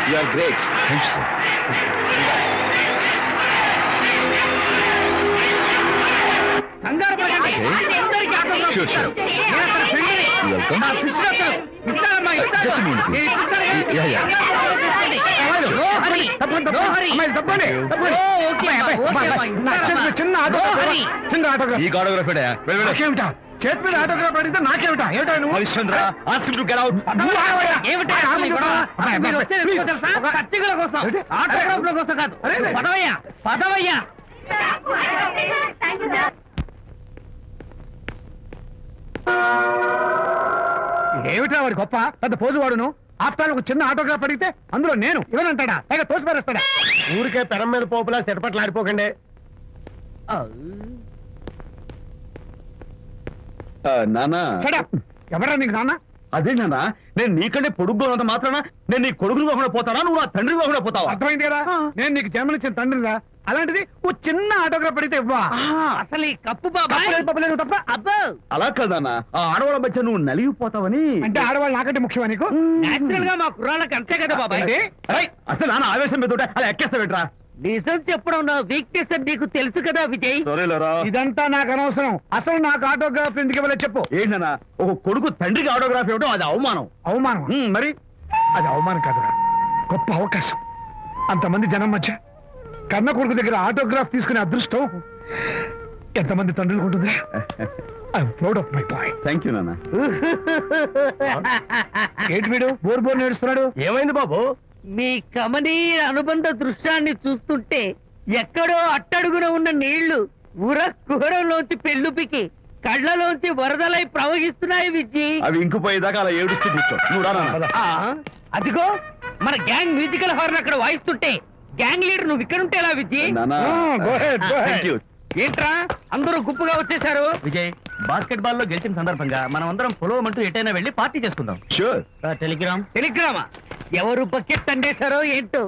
You are great. Thanks, sir. Sure, sure. Welcome. Just a minute, please. Yeah, yeah. చిన్న autograph చేతి మీద autograph అడిగితే నాకేమిటా ఏమిటా నువ్వు Harishchandra ask to get out autograph లో కోసం కాదు పదవయ్యా పదవయ్యా ఏమిటా వాడు గొప్ప పెద్ద పోజు వాడును ఆప్తాలకు చిన్న ఆటోగ్రాఫ్ అడిగితే అందులో నేను ఇవ్వనంటాడా పైగా తోసి పారేస్తాడా ఊరికే పెరం మీద పోపులా చెరపట్లు ఆడిపోకండి నాన్న ఎవరా నీకు నాన్న అదే నాన్న నేను నీకంటే పొడుగ్గా ఉన్నంత మాత్రాన నేను నీ కొడుకులు కాకుండా పోతానా నువ్వు నా తండ్రి కాకుండా పోతావా అర్థమైంది కదా నేను నీకు జన్మనిచ్చిన తండ్రిరా అలాంటిది ఓ చిన్న ఆటోగ్రాఫ్ పడితే ఇవ్వా అసలు ఈ కప్పు బాబు తప్ప అబ్బా అలా కదన్నా ఆ ఆడవాళ్ళ మధ్య నువ్వు నలిగిపోతావని అంటే ఆడవాళ్ళు నాకంటే ముఖ్యమా నీకు నేచురల్ గా మా కుర్రాళ్ళకి అంతే కదా బాబాయ్ అసలు నాన్న ఆవేశం మీద అలా ఎక్కేస్తావేట్రా నిజం చెప్పడం నా వీక్నెస్ అని నీకు తెలుసు కదా విజయ్ ఇదంతా నాకు అనవసరం అసలు నాకు ఆటోగ్రాఫ్ ఎందుకు ఇవ్వలేదు చెప్పు ఏంటన్నా ఒక కొడుకు తండ్రికి ఆటోగ్రాఫ్ ఇవ్వడం అది అవమానం అవమానం మరి అది అవమానం కాదురా గొప్ప అవకాశం అంతమంది జనం మధ్య కన్న కొడుకు దగ్గర ఆటోగ్రాఫ్ తీసుకునే అదృష్టం ఎంతమంది తండ్రులకు ఉంటుందా I'm proud of my boy thank you నాన్న ఏంటి వీడు బోర్ నేడుస్తున్నాడు ఏమైంది బాబు మీ కమనీయ అనుబంధ దృశ్యాన్ని చూస్తుంటే ఎక్కడో అట్టడుగున ఉన్న నీళ్లు ఉర కుహరంలోంచి పెళ్ళుపికి కళ్ళలోంచి వరదలై ప్రవహిస్తున్నాయి విజ్జి అవి ఇంకుపోయేదాకా అలా ఏడుస్తూ కూర్చో అదిగో మన గ్యాంగ్ మ్యూజికల్ హార్న్ అక్కడ వాయిస్తుంటే గ్యాంగ్ లీడర్ నువ్వు ఇక్కడ ఉంటే ఎలా విజ్జి ఏంట్రా అందరూ గుంపుగా వచ్చేసారు విజయ్ బాస్కెట్ బాల్ లో గెలిచిన సందర్భంగా మనం అందరం పొలవమంటూ ఎటైనా వెళ్ళి పార్టీ చేసుకుందాం షూర్ టెలిగ్రామా ఎవరు బకెట్ అండేశారో ఏంటో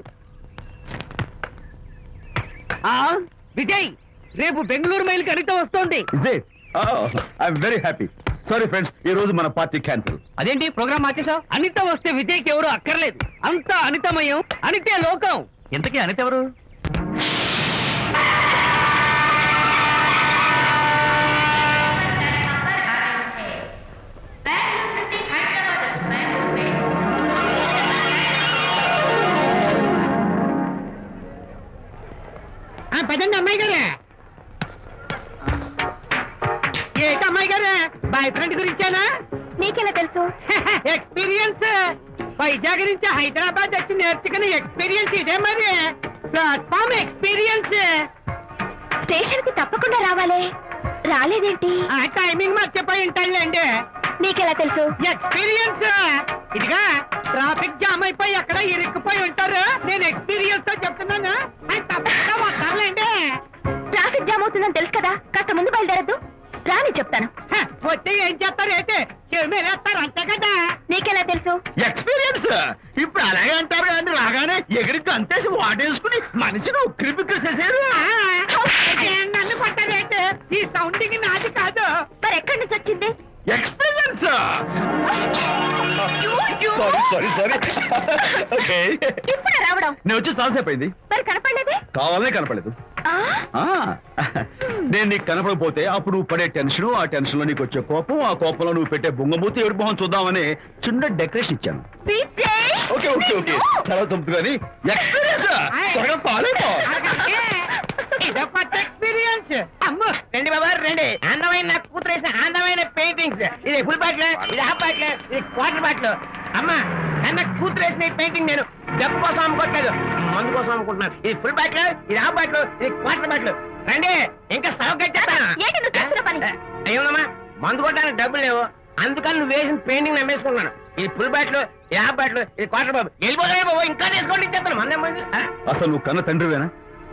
విజయ్ రేపు బెంగళూరు మైల్ అనిత వస్తోంది వెరీ హ్యాపీ సారీ ఫ్రెండ్స్ ఈ రోజు మన పార్టీ క్యాన్సిల్ అదేంటి ప్రోగ్రామ్ మార్చేసావు అనిత వస్తే విజయ్కి ఎవరు అక్కర్లేదు అంతా అనితమయం అనితే లోకం ఎంతకీ అనిత ఎవరు పదండి అమ్మాయి గారే ఏంటి అమ్మాయి గారే బాయ్ ఫ్రెండ్ గురించేనా నీకెలా తెలుసు ఎక్స్పీరియన్స్ వైజాగ్ నుంచి హైదరాబాద్ వచ్చి నేర్చుకునే ఎక్స్పీరియన్స్ ఇదే మరి ప్లాట్ఫామ్ ఎక్స్పీరియన్స్ స్టేషన్ కి తప్పకుండా రావాలి రాలేదేంటి ఆ టైమింగ్ మర్చిపోయి ఉంటాడులేండి నీకెలా తెలుసు ఎక్స్పీరియన్స్ ఇదిగా ట్రాఫిక్ జామ్ అయిపోయి ఎక్కడ ఇరుక్కుపోయి ఉంటారు నేను ఎక్స్పీరియన్స్ తో చెప్తున్నాను తప్పకుండా వస్తారులేండి ట్రాఫిక్ జామ్ అవుతుందని తెలుసు కదా కాస్త ముందు బయలుదేరద్దు రాని చెప్తాను వస్తే ఏం చేస్తారు ఏంటి చెమేలేస్తారు అంతే కదా నీకెలా తెలుసు ఎక్స్పీరియన్స్ ఇప్పుడు అలాగే అంటారు కానీ రాగానే ఎగిరికి అంతేసి వాటేసుకుని మనిషిని ఉక్కిరి బిక్కిరి చేశారు నన్ను కొట్టారేంటి ఈ సౌండింగ్ నాది కాదు మరి ఎక్కడి నుంచి వచ్చింది ఎక్స్పీరియన్స్ ఇప్పుడే రావడం నేను వచ్చి చాలాసేపు అయింది మరి కనపడలేదే కావాలనే కనపడలేదు నేను నీకు కనపడకపోతే అప్పుడు నువ్వు పడే టెన్షన్ ఆ టెన్షన్ లో నీకు వచ్చే కోపం ఆ కోపంలో నువ్వు పెట్టే బొంగమూతి ఏడు మొహం చూద్దామని చిన్న డెకరేషన్ ఇచ్చాను ఓకే ఓకే ఓకే చాలా తప్పు కానీ ఎక్స్పీరియన్స్ త్వరగా ఫాలో ఎక్స్పీరియన్స్ అమ్మో రండి బాబా రండి అందమైన కూతురు వేసిన అందమైన పెయింటింగ్స్ ఇది ఫుల్ బాటిల్ ఇది హాఫ్ బాటిల్ ఇది క్వార్టర్ బాటిల్ అమ్మా అన్న కూతురు వేసిన పెయింటింగ్ నేను డబ్బు కోసం అమ్ముకోవట్లేదు మందు కోసం అమ్ముకుంటున్నాను ఇది ఫుల్ బాటిల్ ఇది హాఫ్ బాటిల్ ఇది క్వార్టర్ బాటిల్ రండి ఇంకా అయ్యోమ్మా మందు కొట్టడానికి డబ్బులు లేవు అందుకని నువ్వు వేసిన పెయింటింగ్ నమ్మేసుకున్నాను ఇది ఫుల్ బాటిల్ ఇది హాఫ్ బాటిల్ ఇది క్వార్టర్ బాబు వెళ్ళిపోతాయి బాబు ఇంకా తీసుకోండి చెప్తాను మంది అసలు నువ్వు కన్న తండ్రివేనా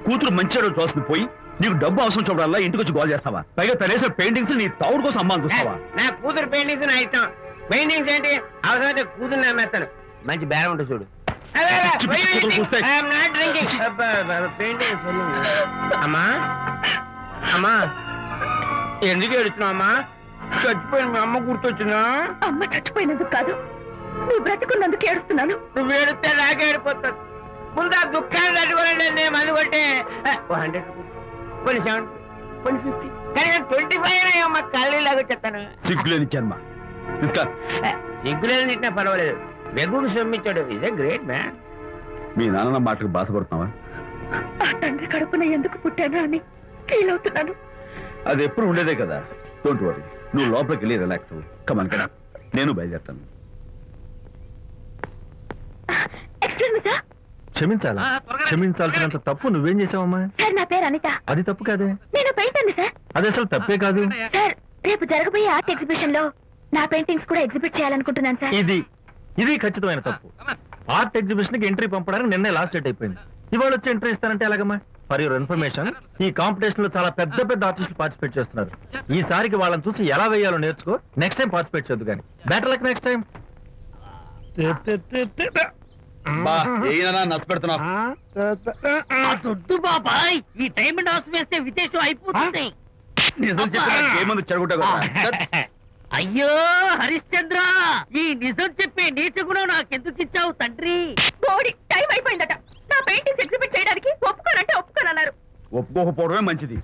కూతురు మంచిగా చూస్తుంది పోయి నీకు డబ్బు అవసరం చూడాలా ఇంటికి వచ్చి గోల్ చేస్తావా పైగా తనేసిన పెయింటింగ్స్ నీ తౌడు కోసం అమ్మాని చూస్తావా నా కూతురు పెయింటింగ్స్ నా ఇష్టం పెయింటింగ్స్ ఏంటి అవసరమైతే కూతురు నమ్మేస్తాను మంచి బేరం ఉంటుంది చూడు అమ్మా అమ్మా ఎందుకు ఏడుస్తున్నావు అమ్మా చచ్చిపోయిన మీ అమ్మ గుర్తొచ్చిందా అమ్మ చచ్చిపోయినందుకు కాదు నువ్వు బ్రతుకున్నందుకు ఏడుస్తున్నాను. నువ్వు ఏడితే నాకే ఏడిపోతాను. ముందు ఆ దుఃఖాన్ని తట్టుకోవాలండి. నేను మందు కొట్టే 100 రూపీస్, కొన్ని 70, కొన్ని 50, కానీ 25 అమ్మ కళ్ళలాగా చెప్తాను. సిగ్గులేని జన్మ. సిగ్గులేదు తిట్టినా పర్వాలేదు. వెగుకు సొమ్మించాడు. Is a great man. మీ నాన్న మాటకు బాధపడుతున్నావా? ఆ తండ్రి కడుపున ఎందుకు పుట్టాను అని ఫీల్ అవుతున్నాను. అది ఎప్పుడు ఉండేదే కదా. డోంట్ వరీ, నువ్వు లోపలికి వెళ్ళి రిలాక్స్ అవ్వు. కమాన్ కదా, నేను బయలుదేరుతాను. Excuse me sir. క్షమించాలా? క్షమించాల్సినంత తప్పు నువ్వేం చేసావమ్మా? సార్ నా పేరు అనిత. అది తప్పు కాదే. నేను పెయింటర్ సార్. అది అసలు తప్పే కాదు సార్. రేపు జరగబోయే ఆర్ట్ ఎగ్జిబిషన్ లో నా పెయింటింగ్స్ కూడా ఎగ్జిబిట్ చేయాలనుకుంటున్నాను సార్. ఇది ఖచ్చితమైన తప్పు. ఆర్ట్ ఎగ్జిబిషన్ కి ఎంట్రీ పంపడానికి నిన్నే లాస్ట్ డేట్ అయిపోయింది. ఇవాళ వచ్చి ఎంట్రీ ఇస్తానంటే ఎలాగమ్మా? ఫర్ యువర్ ఇన్ఫర్మేషన్, ఈ కాంపిటీషన్ లో చాలా పెద్ద పెద్ద ఆర్టిస్టులు పార్టిసిపేట్ చేస్తున్నారు. ఈసారికి వాళ్ళని చూసి ఎలా వేయాలో నేర్చుకో. నెక్స్ట్ టైం పార్టిసిపేట్ చేయొద్దు కానీ. Better luck next time. దొడ్డు బాబాయ్, ఈ డైమండ్ హౌస్ వేస్తే విశేషం అయిపోతుంది. అయ్యో హరిశ్చంద్ర, ఈ నిజం చెప్పే నీచ గుణం నాకెందుకు ఇచ్చావు తండ్రి? టైం అయిపోయిందట. నా పెయింటింగ్స్ ఎగ్జిబిట్ చేయడానికి ఒప్పుకోనంటే ఒప్పుకోనన్నారు. ఒప్పుకోకపోవడమే మంచిది.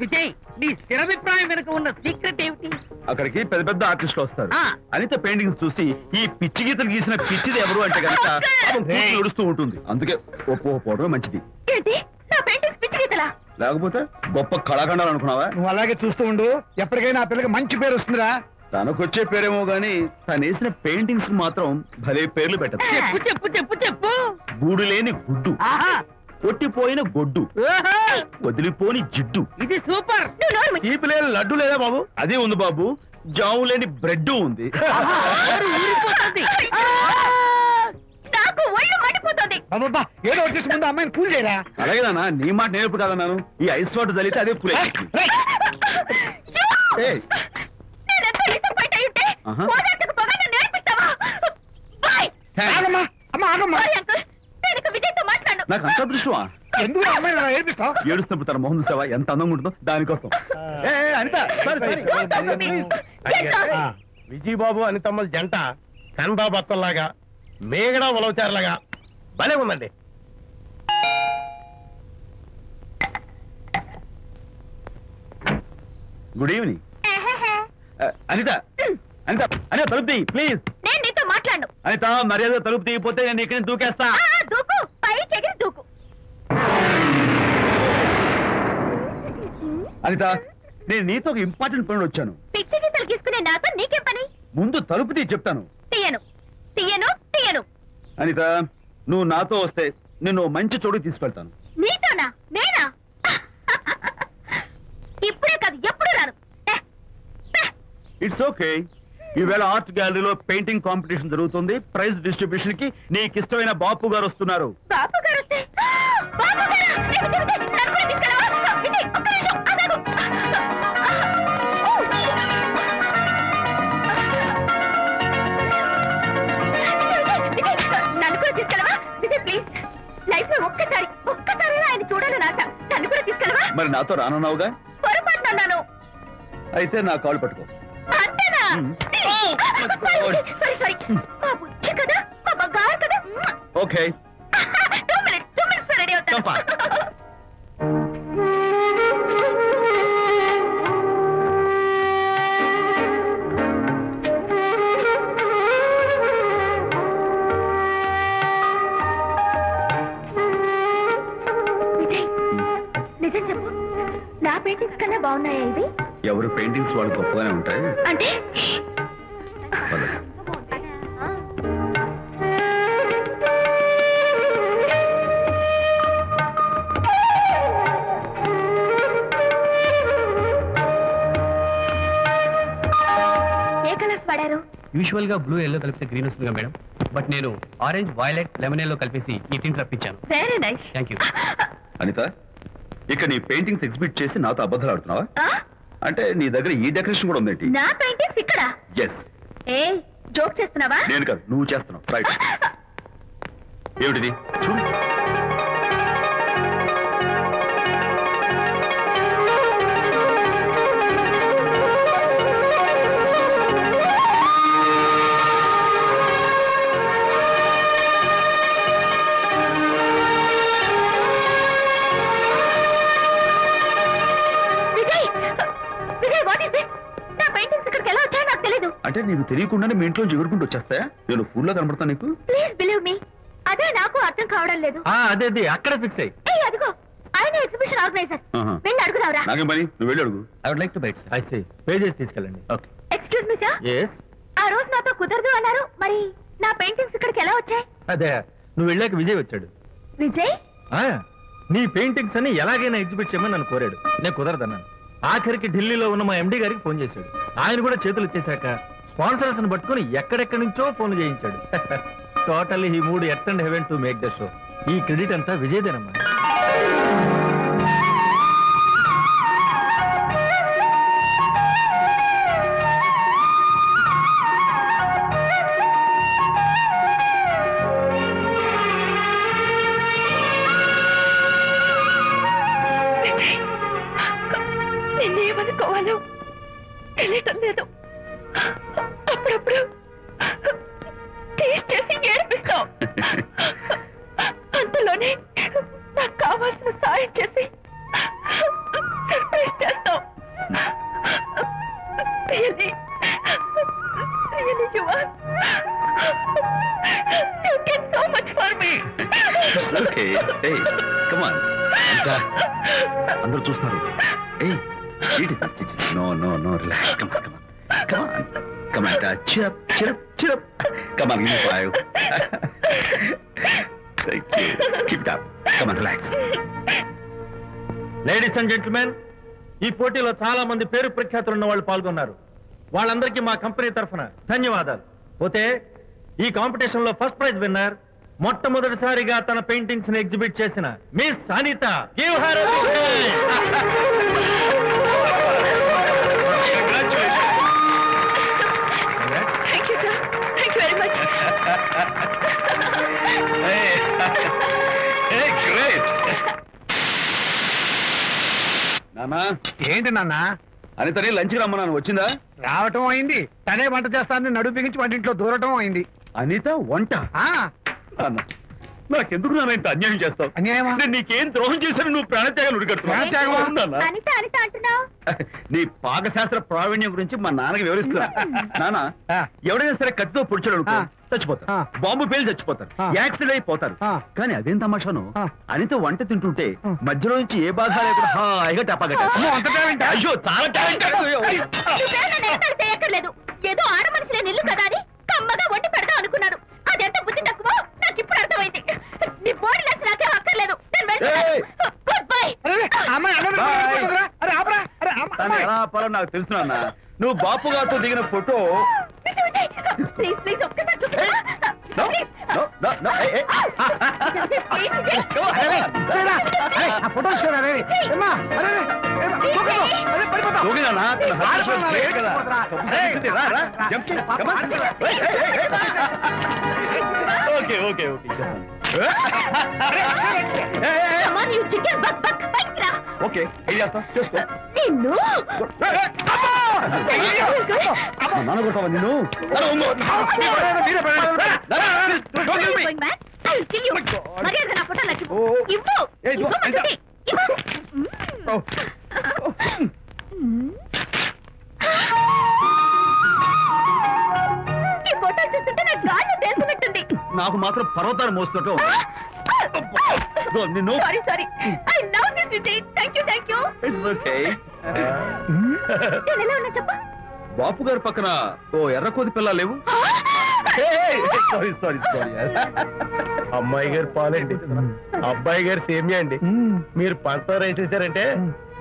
విజయ్, నీ స్థిరాభిప్రాయం వెనుక ఉన్న సీక్రెట్ ఏమిటి? అక్కడికి పెద్ద పెద్ద ఆర్టిస్టులు వస్తారు. అనిత పెయింటింగ్స్ చూసి ఈ పిచ్చి గీతలు గీసిన పిచ్చిది ఎవరు అంటే కనుక నడుస్తూ ఉంటుంది. అందుకే ఒప్పుకోకపోవడమే మంచిది. ఏంటి, నా పెయింటింగ్స్ పిచ్చి గీతలా? లేకపోతే గొప్ప కళాఖండాలు అనుకున్నావా? నువ్వు అలాగే చూస్తూ ఉండు. ఎప్పటికైనా ఆ పిల్లకి మంచి పేరు వస్తుందిరా. తనకొచ్చే పేరేమో గాని తను వేసిన పెయింటింగ్స్ మాత్రం భలే పేర్లు పెట్టదు. చెప్పు చెప్పు చెప్పు చెప్పు. గూడు లేని గుడ్డు, కొట్టిపోయిన గొడ్డు, వదిలిపోని జిడ్డు. ఇది సూపర్. ఈ పిల్లల లడ్డు లేదా బాబు? అదే ఉంది బాబు. జాము లేని బ్రెడ్ ఉంది. నాకు ఒళ్ళు మండిపోతుంది. అబ్బబ్బా, ఏదో వచ్చేసి ముందు అమ్మాయిని కూల్ చేయరా. అలాగే నాన్న, నీ మాట నేర్పు కాదన్నాను. ఈ ఐస్ వాటర్ చలితే అదే పూలే. నాకు అంత దృష్టమా? ఎందుకు అమ్మాయిని ఏడిపిస్తావు? ఏడుస్తున్నప్పుడు తన మొహం చూసావా ఎంత అందంగా ఉంటుందో? దానికోసం. విజయబాబు అనితమ్మల జంట కన్బాబత్తల్లాగా మేగడ ఉలవచారులాగా భలే ఉందండి. Good evening. అనిత, అనిత, అనిత తలుపు తీ ప్లీజ్. నేను నీతో మాట్లాడను. అనిత, మర్యాద తలుపు తీయకపోతే నేను ఇక్కడ దూకేస్తా. దూకు, పైకి ఎగిరి దూకు. అనిత, నేను నీతో ఒక ఇంపార్టెంట్ పని వచ్చాను. పిచ్చి గీతలు గీసుకునే నాతో నీకేం పని? ముందు తలుపు తీ చెప్తాను. తీయను, తీయను, తీయను. అనిత, నువ్వు నాతో వస్తే నిన్ను మంచి చోటుకి తీసుకెళ్తాను. నీతోనా? నేనా? ఇప్పుడే కాదు, ఎప్పుడు రాను. It's okay. ఈవేళ ఆర్ట్ గ్యాలరీలో పెయింటింగ్ కాంపిటీషన్ జరుగుతుంది. ప్రైజ్ డిస్ట్రిబ్యూషన్ కి నీకు ఇష్టమైన బాపు గారు వస్తున్నారు. బాపు గారు వస్తే? బాపు గారా? నన్ను కూడా తీసుకెళ్ళవా? విజయ్, ఒక్క నిమిషం ఆగు. నన్ను కూడా తీసుకెళ్ళవా? విజయ్ ప్లీజ్, లైఫ్ లో ఒక్కసారి ఆయన చూడాలని ఆశ. నన్ను కూడా తీసుకెళ్ళవా? మరి నాతో రానున్నావుగా? పొరపాటున అన్నాను. అయితే నా కాళ్ళు పట్టుకో. అంతేనా? సారీ. మా బుజ్జి కదా, మా బంగారు కదా. ఓకే. 2 minutes రెడీ అవుతాను. విజయ్, నిజం చెప్పు, నా పెయింటింగ్స్ కన్నా బాగున్నాయా ఇవి? ఎవరు పెయింటింగ్స్ వాళ్ళు గొప్పగానే ఉంటాయి. అంటే ఏ కలర్స్ వాడారు? యూజువల్ గా బ్లూ ఎల్లో కలిపితే గ్రీన్ వస్తుందిగా మేడం, బట్ నేను ఆరెంజ్ వైలెట్ లెమన్ ఎల్లో కలిపేసి ఈ టింట్ రప్పించాను. Very nice. Thank you. Anita, ఇక నీ పెయింటింగ్స్ ఎగ్జిబిట్ చేసి నాతో అబద్ధాలు ఆడుతున్నావా? అంటే నీ దగ్గర ఈ డెకరేషన్ కూడా ఉందేంటి? నా పెయింటింగ్స్ ఇక్కడ? ఎస్. ఏ జోక్ చేస్తున్నావా? నేను కాదు, నువ్వు చేస్తున్నావు. రైట్. ఏమిటిది? చూడు. అంటే నీకు తెలియకుండానే మీ ఇంట్లో ఎగురుకుంటూ వచ్చేస్తాయా? నేను ఫుల్ లో కనబడతాను నీకు? ప్లీజ్ బిలీవ్ మీ, అదే నాకు అర్థం కావడం లేదు. అదే అక్కడ ఫిక్స్ అయ్యి. అదిగో ఆయన ఎగ్జిబిషన్ ఆర్గనైజర్. వెళ్ళి అడుగుదావరా? నాకేం పని, నువ్వు వెళ్ళి అడుగు. I would like to bite. I see. Pay చేసి తీసుకెళ్ళండి. Okay. Excuse me sir. Yes. ఆ రోజు నాతో కుదరదు అన్నారు, మరి నా పెయింటింగ్స్ ఇక్కడికి ఎలా వచ్చాయి? అదే నువ్వు వెళ్ళాక విజయ్ వచ్చాడు. విజయ్? నీ పెయింటింగ్స్ అని ఎలాగైనా ఎగ్జిబిట్ చేయమని నన్ను కోరాడు. నేను కుదరదన్నాను. ఆఖరికి ఢిల్లీలో ఉన్న మా ఎండి గారికి ఫోన్ చేశాడు. ఆయన కూడా చేతులు ఎత్తేశాక స్పాన్సర్స్ ని పట్టుకుని ఎక్కడెక్కడి నుంచో ఫోన్ చేయించాడు. Totally he mood earth and heaven to make the show. ఈ క్రెడిట్ అంతా విజయ్దేనమ్మా. నేనేమనుకోవాలో తెలియటం లేదు. అప్పుడప్పుడు టేస్ట్ చేసి ఏడిపిస్తావు. అంతలోనే నాకు కావాల్సిన సాయం చేసి సర్ప్రైజ్ చేస్తావు. Really, you are. You get so much for me. It's okay. Hey, come on. అందరూ చూస్తున్నారు. Hey, no, relax. Come on, cheer up. Come on, give me 5. Thank you. Keep it up. Come on, relax. Ladies and gentlemen, ఈ పోటీలో చాలా మంది పేరు ప్రఖ్యాతులు ఉన్న వాళ్ళు పాల్గొన్నారు. వాళ్ళందరికీ మా కంపెనీ తరఫున ధన్యవాదాలు. పోతే ఈ కాంపిటీషన్ లో ఫస్ట్ ప్రైజ్ విన్నర్, మొట్టమొదటిసారిగా తన పెయింటింగ్స్ ని ఎగ్జిబిట్ చేసిన miss Anitha. Give her a big hand. Thank you, sir. Thank you very much. Hey, great. నానా, ఏంటి నాన్న? అనితని లంచ్కి రమ్మన్నాను, వచ్చిందా? రావటం అయింది. తనే వంట చేస్తానని నడుపు బిగించి వంటింట్లో దూరటం అయింది. అనిత వంట? నాన్న, నాకెందుకు నాన్న ఇంత అన్యాయం చేస్తావు? అన్యాయమా? నేను నీకేం ద్రోహం చేశాను? నువ్వు ప్రాణత్యాగాలు ఉడికట్టున్నావు. నీ పాకశాస్త్ర ప్రావీణ్యం గురించి మా నాన్నకి వివరిస్తున్నా. నాన్న, ఎవడైనా సరే కత్తితో పొడిచాడు అనుకో చచ్చిపోతారు, బాంబు పేలు చచ్చిపోతారు, యాక్సిడెంట్ అయిపోతారు. కానీ అదేం తమాషాను, అనిత వంట తింటుంటే మధ్యలో నుంచి ఏ బాధ లేకుండా హాయిగా టపాగట్ట. అయ్యో, చాలా టాలెంట్. ఏదో ఆడ మనుషులే నిల్లు కదా అని కమ్మగా వండి పెడదాం అనుకున్నాను. అదెంత బుద్ధి తక్కువ నాకు ఇప్పుడు అర్థమైంది. నీ బాడీ లంచ్ నాకేం అక్కర్లేదు. Good bye. నాకు తెలుసు నాన్న, నువ్వు బాపు గారితో దిగిన ఫోటో. ప్లీజ్ ప్లీజ్ ఒక్కసారి ఓకే, ఏం చేస్తావు చేసుకో. నిన్ను నాన్న కొట్టావా నిన్ను? మర్యాద నా ఫోటో లక్ష్మి ఇవ్వు. ఈ ఫోటో చూస్తుంటే నాకు గాల్లో తెలుసున్నట్టుంది. నాకు మాత్రం పర్వతాలు మోస్తుంటూ నిన్ను. Sorry I love this Vijay. Thank you. It's okay. నేను ఎలా ఉన్నా చెప్పు. బాపు గారి పక్కన ఓ ఎర్రకోది పిల్ల లేవు? సారీ. అమ్మాయి గారు పాలండి, అబ్బాయి గారు సేమియా అండి. మీరు పంచదార వేసేసారంటే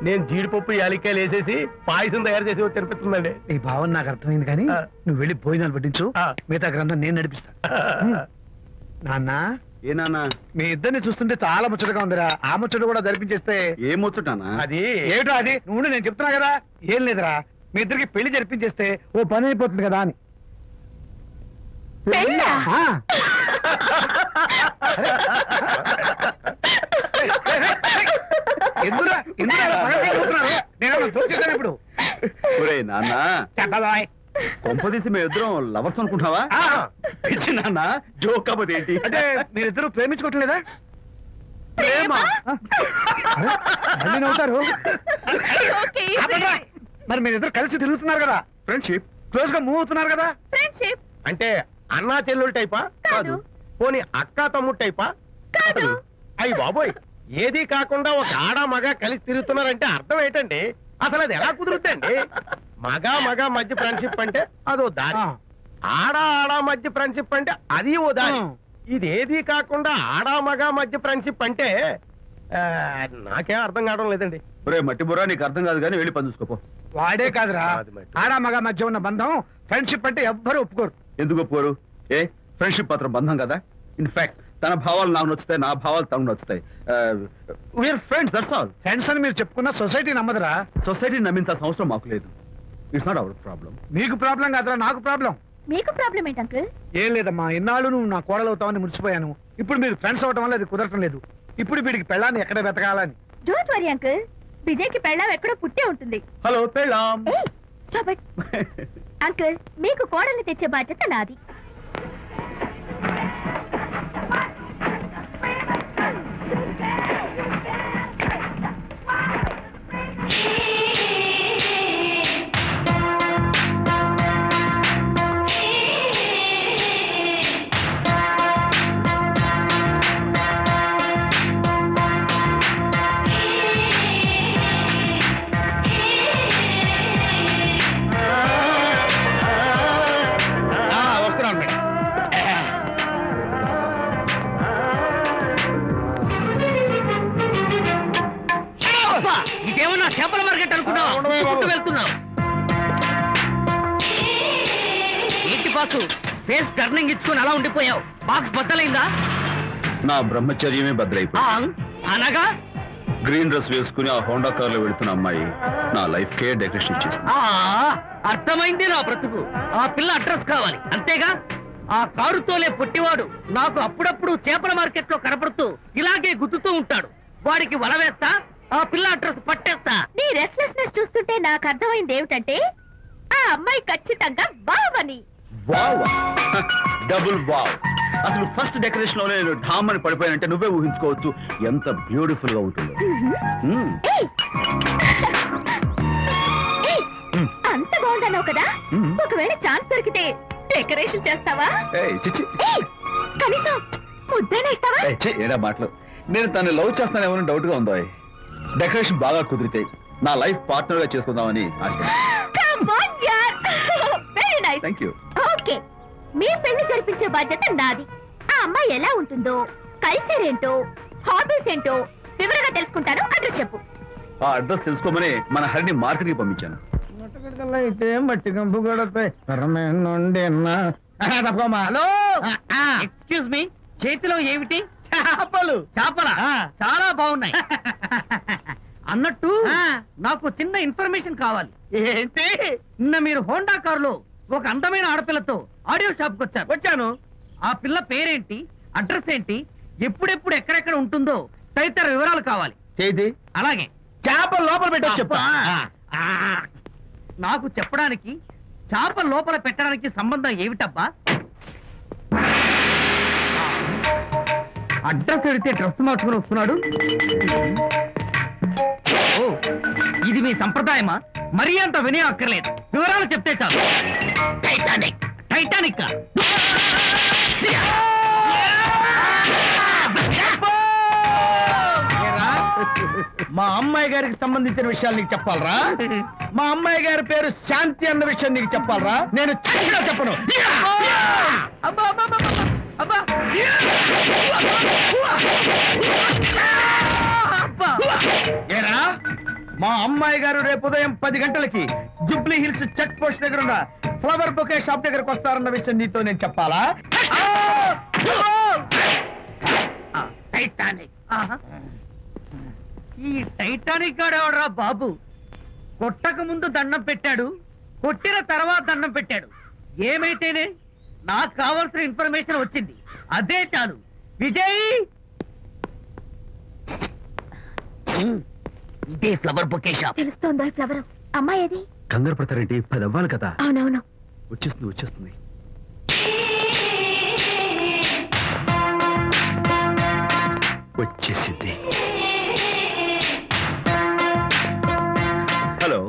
నేను జీడిపప్పు యాలక్కాయలు వేసేసి పాయసం తయారు చేసి తినిపిస్తుందండి. ఈ భావన నాకు అర్థమైంది, కానీ నువ్వు వెళ్ళి భోజనాలు పట్టించు, మిగతా గ్రంథం నేను నడిపిస్తా. నాన్న, ఏ నాన్న, మీ ఇద్దరిని చూస్తుంటే చాలా ముచ్చటగా ఉందిరా. ఆ ముచ్చట కూడా జరిపించేస్తే. ఏ ముచ్చటానా? అది ఏమిటో అది నువ్వు నేను చెప్తున్నా కదా. ఏం లేదురా, మీ ఇద్దరికి పెళ్లి జరిపించేస్తే ఓ పని అయిపోతుంది కదా అని. ఇప్పుడు నాన్న కొంపదీసి మేము ఇద్దరం లవర్స్ అనుకుంటావా? పిచ్చి నాన్న, జోక్ కాబట్టి ఏంటి అంటే మీరిద్దరు ప్రేమించుకోవట్లేదా? ప్రేమ మళ్ళీ నవ్వుతారు. మరి మీరిద్దరు కలిసి తిరుగుతున్నారు కదా. ఫ్రెండ్షిప్. క్లోజ్ గా మూవ్ అవుతున్నారు కదా. ఫ్రెండ్షిప్. అంటే అన్నా చెల్లెలు టైపా? కాదు. పోనీ అక్కా తమ్ముడు టైపా? కాదు. అయ్యి బాబోయ్, ఏది కాకుండా ఒక ఆడ మగ కలిసి తిరుగుతున్నారంటే అర్థం ఏంటండి? అసలు అది ఎలా కుదురుతుందండి? మగ మధ్య ఫ్రెండ్షిప్ అంటే అదో దారి, ఆడ మధ్య ఫ్రెండ్షిప్ అంటే అది ఓ దారి. ఇది ఏది కాకుండా ఆడ మగ మధ్య ఫ్రెండ్షిప్ అంటే నాకేం అర్థం కావడం లేదండి. ఒరే మట్టి బుర్రా, నీకు అర్థం కాదు కానీ వెళ్ళి పని చూసుకోపో. వాడే కాదురా, ఆడ మగ మధ్య ఉన్న బంధం ఫ్రెండ్షిప్ అంటే ఎవ్వరు ఒప్పుకోరు. ఎందుకు ఒప్పుకోరు? ఫ్రెండ్షిప్ మాత్రం బంధం కదా. ఇన్ఫాక్ట్ తన భావాలు నాకు నచ్చుతాయి, నా భావాలు తనకు నచ్చుతాయి. We are friends, that's all. Friends అని మీరు చెప్పుకున్న సొసైటీ నమ్మదురా. సొసైటీ నమ్మింత అవసరం మాకు లేదు. It's not our problem. మీకు ప్రాబ్లం కాదురా, నాకు ప్రాబ్లం. మీకు ప్రాబ్లం ఏంటి అంకుల్? ఏం లేదమ్మా, ఇన్నాళ్ళు నువ్వు నా కోడలు అవుతావని మురిసిపోయాను. ఇప్పుడు మీరు ఫ్రెండ్స్ అవటం వల్ల అది కుదరటం లేదు. ఇప్పుడు వీడికి పెళ్ళాన్ని ఎక్కడ వెతకాలని. డోంట్ వరీ అంకుల్, విజయ్కి పెళ్ళాం ఎక్కడో పుట్టే ఉంటుంది. హలో పెళ్ళాం. Stop it. అంకుల్, మీకు కోడల్ని తెచ్చే బాధ్యత నాది. ఇదేమన్నా చేపల మార్కెట్ అనుకున్నావు? వెళ్తున్నావు ఏంటి బాసు? ఫేస్ టర్నింగ్ ఇచ్చుకుని అలా ఉండిపోయావు. బాక్స్ బద్దలైందా? నా బ్రహ్మచర్యమే బద్దలైపోయింది. అనగా గ్రీన్ డ్రెస్ వేసుకుని ఆ హోండా కార్ లో వెళుతున్న అమ్మాయి నా లైఫ్ కే డెకరేషన్ ఇచ్చేసింది. అర్థమైంది నా బ్రతుకు. ఆ పిల్ల అడ్రస్ కావాలి అంతేగా. ఆ కారుతోలే పొట్టివాడు నాకు అప్పుడప్పుడు చేపల మార్కెట్ లో కనపడుతూ ఇలాగే గుద్దుతూ ఉంటాడు. వాడికి వల వేస్తా, ఆ పిల్ల అడ్రస్ పట్టేస్తా. నీ రెస్ట్లెస్నెస్ చూస్తుంటే నాకు అర్థమైంది ఏమిటంటే ఆ అమ్మాయి ఖచ్చితంగా బావని. Wow, double wow. అసలు ఫస్ట్ డెకరేషన్ లోనే నేను ఢామని పడిపోయానంటే నువ్వే ఊహించుకోవచ్చు ఎంత బ్యూటిఫుల్ గా ఉంటుందో. అంత బాగుందన్నావు కదా, ఒకవేళ ఛాన్స్ దొరికితే డెకరేషన్ చేస్తావా? కనీసం ముద్దైనా ఇస్తావా? ఏడా మాటలు. నేను తను లవ్ చేస్తానేమో డౌట్ గా ఉందో. డెకరేషన్ బాగా కుదిరితే నా లైఫ్ పార్ట్నర్ గా చేసుకుందామని ఆశ. Very nice. Thank you. Okay, మీ పెళ్లి జరిపించే బాధ్యత నాది. ఆ అమ్మాయి ఎలా ఉంటుందో, కల్చర్ ఏంటో, హాబీస్ ఏంటో వివరంగా తెలుసుకుంటాను. అడ్రస్ చెప్పు. ఆ అడ్రస్ తెలుసుకోమని మన హరిని మార్కెట్ కి పంపించాను. అయితే మట్టి కంపు కొడతాయి. హలో, ఎక్స్క్యూజ్ మీ, చేతిలో ఏమిటి? చేపలు. చేపల చాలా బాగున్నాయి. అన్నట్టు నాకు చిన్న ఇన్ఫర్మేషన్ కావాలి. ఏంటి? నిన్న మీరు హోండా కారులో ఒక అందమైన ఆడపిల్లతో ఆడియో షాప్ కు వచ్చాను. ఆ పిల్ల పేరేంటి, అడ్రస్ ఏంటి, ఎప్పుడెప్పుడు ఎక్కడెక్కడ ఉంటుందో తదితర వివరాలు కావాలి. అలాగే చేపలు లోపల పెట్టి చెప్తా. నాకు చెప్పడానికి చేప లోపల పెట్టడానికి సంబంధం ఏమిటబ్బా? అడ్రస్ అడిగితే డ్రెస్ మార్చుకుని వస్తున్నాడు. ఓ, ఇది మీ సంప్రదాయమా? మరీ అంత వినే అక్కర్లేదు, వివరాలు చెప్తే చాలు. టైటానిక్. టైటానిక్ మా అమ్మాయి గారికి సంబంధించిన విషయాలు నీకు చెప్పాలరా? మా అమ్మాయి గారి పేరు శాంతి అన్న విషయం నీకు చెప్పాలరా? నేను చచ్చినా చెప్పను. ఏరా, మా అమ్మాయి గారు రేపు ఉదయం 10 గంటలకి జుబ్లీ హిల్స్ చెక్ పోస్ట్ దగ్గర ఉన్న ఫ్లవర్ బొకే షాప్ దగ్గరకు వస్తారన్న విషయం నీతో నేను చెప్పాలా? టైటానిక్. ఈ టైటానిక్ గాడెవడరా బాబు? కొట్టక ముందు దండం పెట్టాడు, కొట్టిన తర్వాత దండం పెట్టాడు. ఏమైతేనే నాకు కావాల్సిన ఇన్ఫర్మేషన్ వచ్చింది, అదే చాలు. విజయ్, ఇదే ఫ్లవర్ బొకే షాప్. తెలుస్తోందా ఫ్లవర్? అమ్మాయి ఏది? కంగారు పడతారేంటి? 10 అవ్వాలి కదా. అవునవును, వచ్చేస్తుంది. వచ్చేసింది. హలో.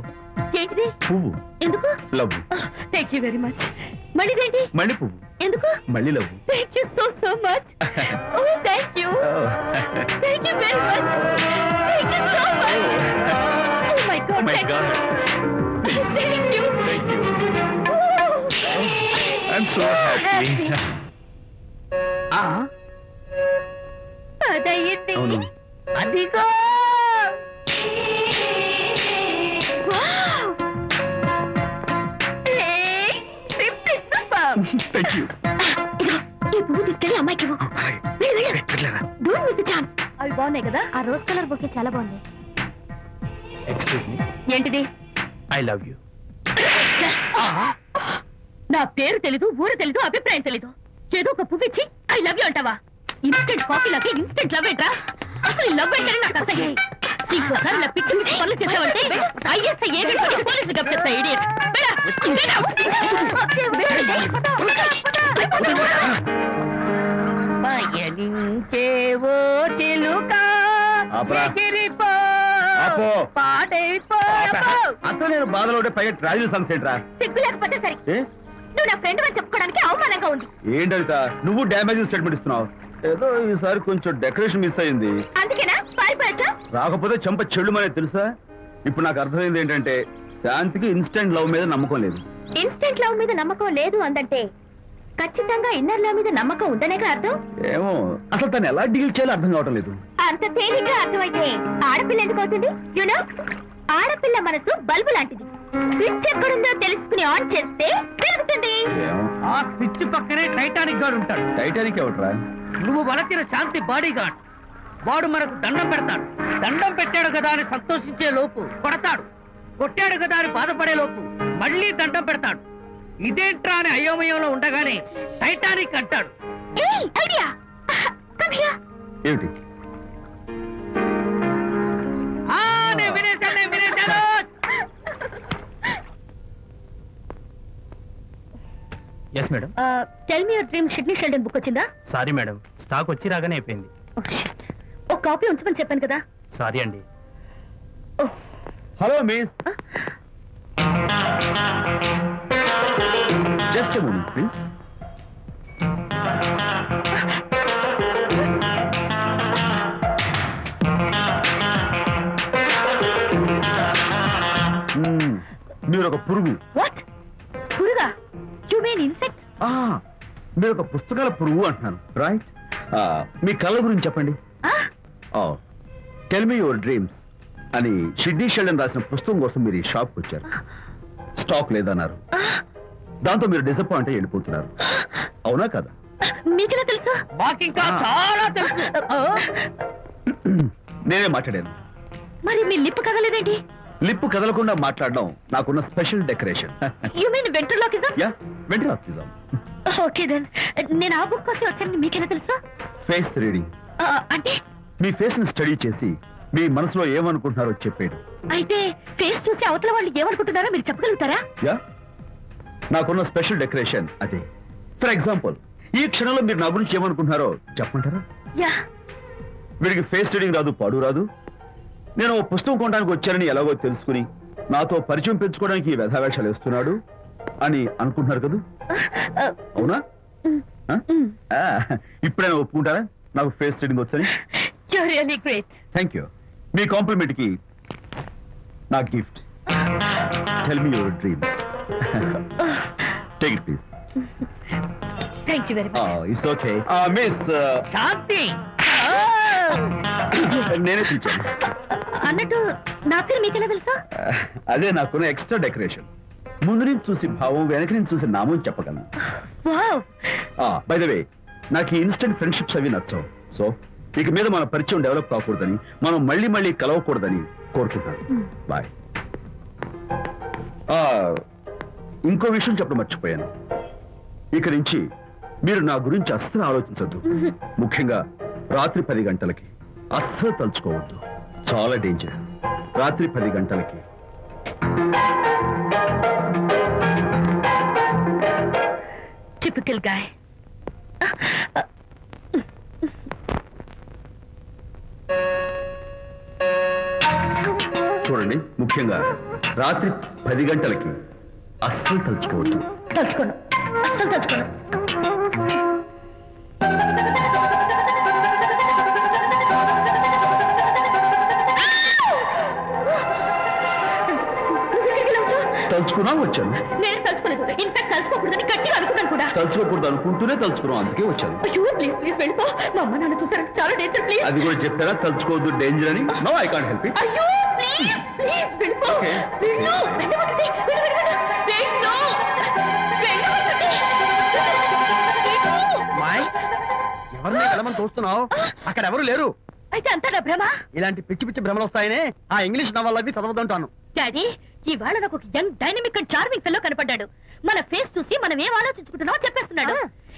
ఏంటిది? పువ్వు. ఎందుకు? Love. Thank you very much. మళ్ళీదేంటి? మళ్ళీ పువ్వు. ఎందుకు? మళ్ళీ love. Thank you so much. Oh thank you. Thank you very much. Thank you so much. Oh my god. My god. Thank you. Thank you. I am so happy. అదయ్యింది. అవును. అదిగో. Thank you. ఈ పువ్వు తీసుకెళ్ళి అమ్మాయికి don't miss the chance. అవి బాగున్నాయి కదా? ఆ రోజ్ కలర్ బొకే చాలా బాగుంది. Excuse me. ఏంటిది? I love you. నా పేరు తెలీదు, ఊరు తెలీదు, అభిప్రాయం తెలీదు. ఏదో ఒక పువ్వు ఇచ్చి ఐ లవ్ యూ అంటావా? ఇన్స్టెంట్ కాఫీలకి ఇన్స్టెంట్ లవ్ ఏంట్రా? అసలు లవ్ ఏంటని నాకు అసహ్యం. ఇంకోసారి ఇలా పిచ్చి పిచ్చి పనులు చేసావంటే ఐఎస్ఐ ఏజెంట్ వచ్చి పోలీసులు కప్పిస్తా. ఇడియట్. పయనించేవో చిలుక ఎగిరిపో పాడైపో. అసలు నేను బాధలో ఉంటే పైగా ట్రాజడీ సాంగ్స్ ఏంట్రా? సిగ్గు లేకపోతే సరే. నువ్వు నా ఫ్రెండ్ అని చెప్పుకోవడానికి అవమానంగా ఉంది. ఏంటంట నువ్వు డ్యామేజ్ స్టేట్మెంట్ ఇస్తున్నావు? ఏదో ఈసారి కొంచెం డెకరేషన్ మిస్ అయింది. అందుకేనా పారిపోయొచ్చా? రాకపోతే చెంప చెల్లుమనే తెలుసా? ఇప్పుడు నాకు అర్థమైంది ఏంటంటే శాంతికి ఇన్స్టెంట్ లవ్ మీద నమ్మకం లేదు. ఇన్స్టెంట్ లవ్ మీద నమ్మకం లేదు అందంటే ఖచ్చితంగా ఇన్నర్ లవ్ మీద నమ్మకం ఉందనేగా అర్థం. ఏమో అసలు తను ఎలా డీల్ చేయాలో అర్థం కావటం లేదు. అంత తేలిగ్గా అర్థమైతే ఆడపిల్ల ఎందుకు అవుతుంది? యూనో, ఆడపిల్ల మనసు బల్బు లాంటిది. స్విచ్ ఎక్కడుందో తెలుసుకుని ఆన్ చేస్తే పెరుగుతుంది. ఆ స్విచ్ పక్కనే టైటానిక్ గార్డ్ ఉంటాడు. టైటానిక్ ఎవట్రా? నువ్వు వలచిన శాంతి బాడీ గార్డ్. వాడు మనకు దండం పెడతాడు. దండం పెట్టాడు కదా అని సంతోషించే లోపు కొడతాడు. కొట్టాడు కదా అని బాధపడే లోపు మళ్ళీ దండం పెడతాడు. ఇదేంట్రా అని అయోమయంలో ఉండగానే టైటానిక్ అంటాడు. ఏమిటి? నేను వినేశాను. Yes madam. Tell me your dream. Sidney Sheldon book వచ్చిందా? సారీ మేడం, స్టాక్ వచ్చి రాగానే అయిపోయింది. ఒక కాపీ ఉంచమని చెప్పాను కదా. సారీ అండి. Hello miss, just a moment please. మీరు ఒక పురుగు. వాట్? పురుగా? You mean insect? మీరు ఒక పుస్తకాల పురుగు అంటున్నాను, రైట్? మీ కళ్ళ గురించి చెప్పండి. టెల్ మీ యువర్ డ్రీమ్స్ అని షిడ్నీ షెల్డన్ రాసిన పుస్తకం కోసం మీరు ఈ షాప్కి వచ్చారు. స్టాక్ లేదన్నారు. దాంతో మీరు డిసప్పాయింట్ అయ్యి వెళ్ళిపోతున్నారు. అవునా కదా? మీకెలా తెలుసు? మాకింకా చాలా తెలుసు. నేనే మాట్లాడాను. మరి మీ లిప్ కదలేదేంటి? లిప్ కదలకుండా మాట్లాడడం నాకున్న special decoration. You mean ventriloquism? Ya, ventriloquism. Okay then. నేను ఆ బుక్ కోసం వచ్చానని మీకెలా తెలుసు? Face reading. అంటే మీ ఫేస్ ని స్టడీ చేసి మీ మనసులో ఏమనుకుంటున్నారో చెప్పేడు. అయితే ఫేస్ చూసి అవతల వాళ్ళు ఏమనుకుంటున్నారో మీరు చెప్పగలుగుతారా? యా, నాకున్న స్పెషల్ డెకరేషన్ అదే. ఫర్ ఎగ్జాంపుల్, ఈ క్షణంలో మీరు నా గురించి ఏమనుకుంటున్నారో చెప్పమంటారా? యా. వీడికి ఫేస్ రీడింగ్ రాదు, పాడు రాదు. నేను ఓ పుస్తకం కొనడానికి వచ్చానని ఎలాగో తెలుసుకుని నాతో పరిచయం పెంచుకోవడానికి ఈ వ్యధావేషాలు వేస్తున్నాడు అని అనుకుంటున్నారు కదా? అవునా? ఇప్పుడైనా ఒప్పుకుంటారా నాకు ఫేస్ రీడింగ్ వచ్చని? You are really great. Thank you. మీ కాంప్లిమెంట్ కి నా gift. Tell me your dreams. Take it please. Thank you very much. It's okay. Miss Shanti, నేనే తీర్చాను. అన్నట్టు నా పేరు మీకెలా తెలుసా? అదే నాకున్న ఎక్స్ట్రా డెకరేషన్. ముందు నుంచి చూసి భావం, వెనక నుంచి చూసి నామం చెప్పగలను. వావ్. బై ద వే, నాకు ఈ ఇన్స్టెంట్ ఫ్రెండ్షిప్స్ అవి నచ్చవు. సో ఇక మీద మన పరిచయం డెవలప్ కాకూడదని, మనం మళ్ళీ మళ్ళీ కలవకూడదని కోరుకుంటాను. బాయ్. ఇంకో విషయం చెప్పడం మర్చిపోయాను. ఇక నుంచి మీరు నా గురించి అస్సలు ఆలోచించొద్దు. ముఖ్యంగా రాత్రి 10 గంటలకి అస్సలు తలుచుకోవద్దు. చాలా డేంజర్. రాత్రి 10 గంటలకి. Typical guy. చూడండి, ముఖ్యంగా రాత్రి 10 గంటలకి అస్సలు తలుచుకోవద్దు. తలుచుకోను, అస్సలు తలుచుకోను. తలుచుకున్నా వచ్చాను. నేను తలుచుకోలేదు. ఇన్ఫాక్ట్ తలుచుకోకూడదని గట్టిగా అనుకున్నాను కూడా. తలుచుకోకూడదు అనుకుంటూనే తలుచుకున్నాం, అందుకే వచ్చాను. అయ్యో ప్లీజ్ ప్లీజ్ వెళ్ళిపో. మా అమ్మ నాన్న చూసారంటే చాలా డేంజర్. ప్లీజ్. అది కూడా చెప్పారా తలుచుకోవద్దు డేంజర్ అని? No, I can't help it. అయ్యో ప్లీజ్ ప్లీజ్ వెళ్ళిపో. Okay. వెళ్ళు, వెళ్ళమంటుంది. వెళ్ళు, వెళ్ళు, వెళ్ళు. వెళ్ళమంటుంది. వెళ్ళు. మాయ్, ఎవరిని వెళ్ళమని చూస్తున్నావు? అక్కడ ఎవరు లేరు. అయితే అంతా నా భ్రమ. ఇలాంటి పిచ్చి పిచ్చి భ్రమలు వస్తాయనే ఆ ఇంగ్లీష్ నవల్ అవి చదవదంటాను. డాడీ, ఇవాళ నాకు ఒక young dynamic and charming fellow కనపడ్డాడు. మన ఫేస్ చూసి మనం ఏం ఆలోచించుకుంటున్నామో చెప్పేస్తున్నాడు.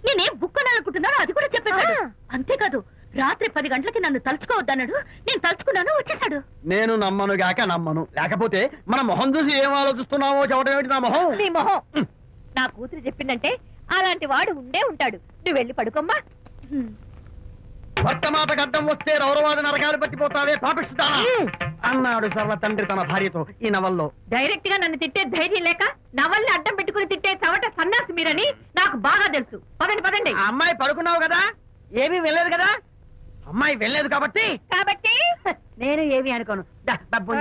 నేనేం బుక్ కొనాలనుకుంటున్నానో అది కూడా చెప్పేశాడు. అంతేకాదు, రాత్రి 10 గంటలకి నన్ను తలుచుకోవద్దన్నాడు. నేను తలుచుకున్నాను, వచ్చేసాడు. నేను నమ్మను గాక నమ్మను. లేకపోతే మన మొహం చూసి ఏం ఆలోచిస్తున్నావో చెప్పడం ఏమిటి నా మొహం? నీ మొహం. నా కూతురు చెప్పిందంటే అలాంటి వాడు ఉండే ఉంటాడు. నువ్వు వెళ్ళి పడుకోమ్మా. భర్త మాట గడ్డం వస్తే రౌరవాద నరకాలు పట్టిపోతావే పాపిస్తానా అన్నాడు సర్వ తండ్రి తన భార్యతో ఈ నవల్లో. డైరెక్ట్ గా నన్ను తిట్టే ధైర్యం లేక నవల్ని అడ్డం పెట్టుకుని తిట్టే చవట సన్నాసి మీరని నాకు బాగా తెలుసు. పదండి పదండి. ఆ అమ్మాయి పడుకున్నావు కదా, ఏమీ వెళ్ళలేదు కదా. అమ్మాయి వెళ్ళలేదు కాబట్టి నేను ఏమి అనుకోను. డబ్బు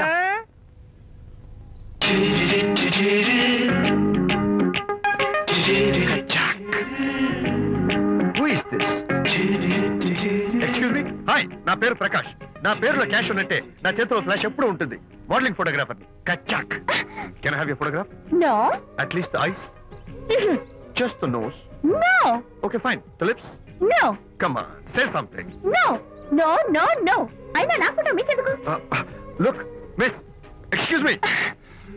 ఎక్స్క్యూజ్ మీ. హాయ్, నా పేరు ప్రకాష్. నా పేరులో క్యాష్ ఉన్నట్టే నా చేతిలో ఫ్లాష్ ఎప్పుడు ఉంటుంది. మోడలింగ్ ఫోటోగ్రాఫర్ కచ్చాక్. Can I have your photograph? No. At least the eyes, just the nose. No. Okay fine. The lips? No. Come on, say something. No no no no. అయినా నాకుండా మీకెందుకు? Look miss, excuse me.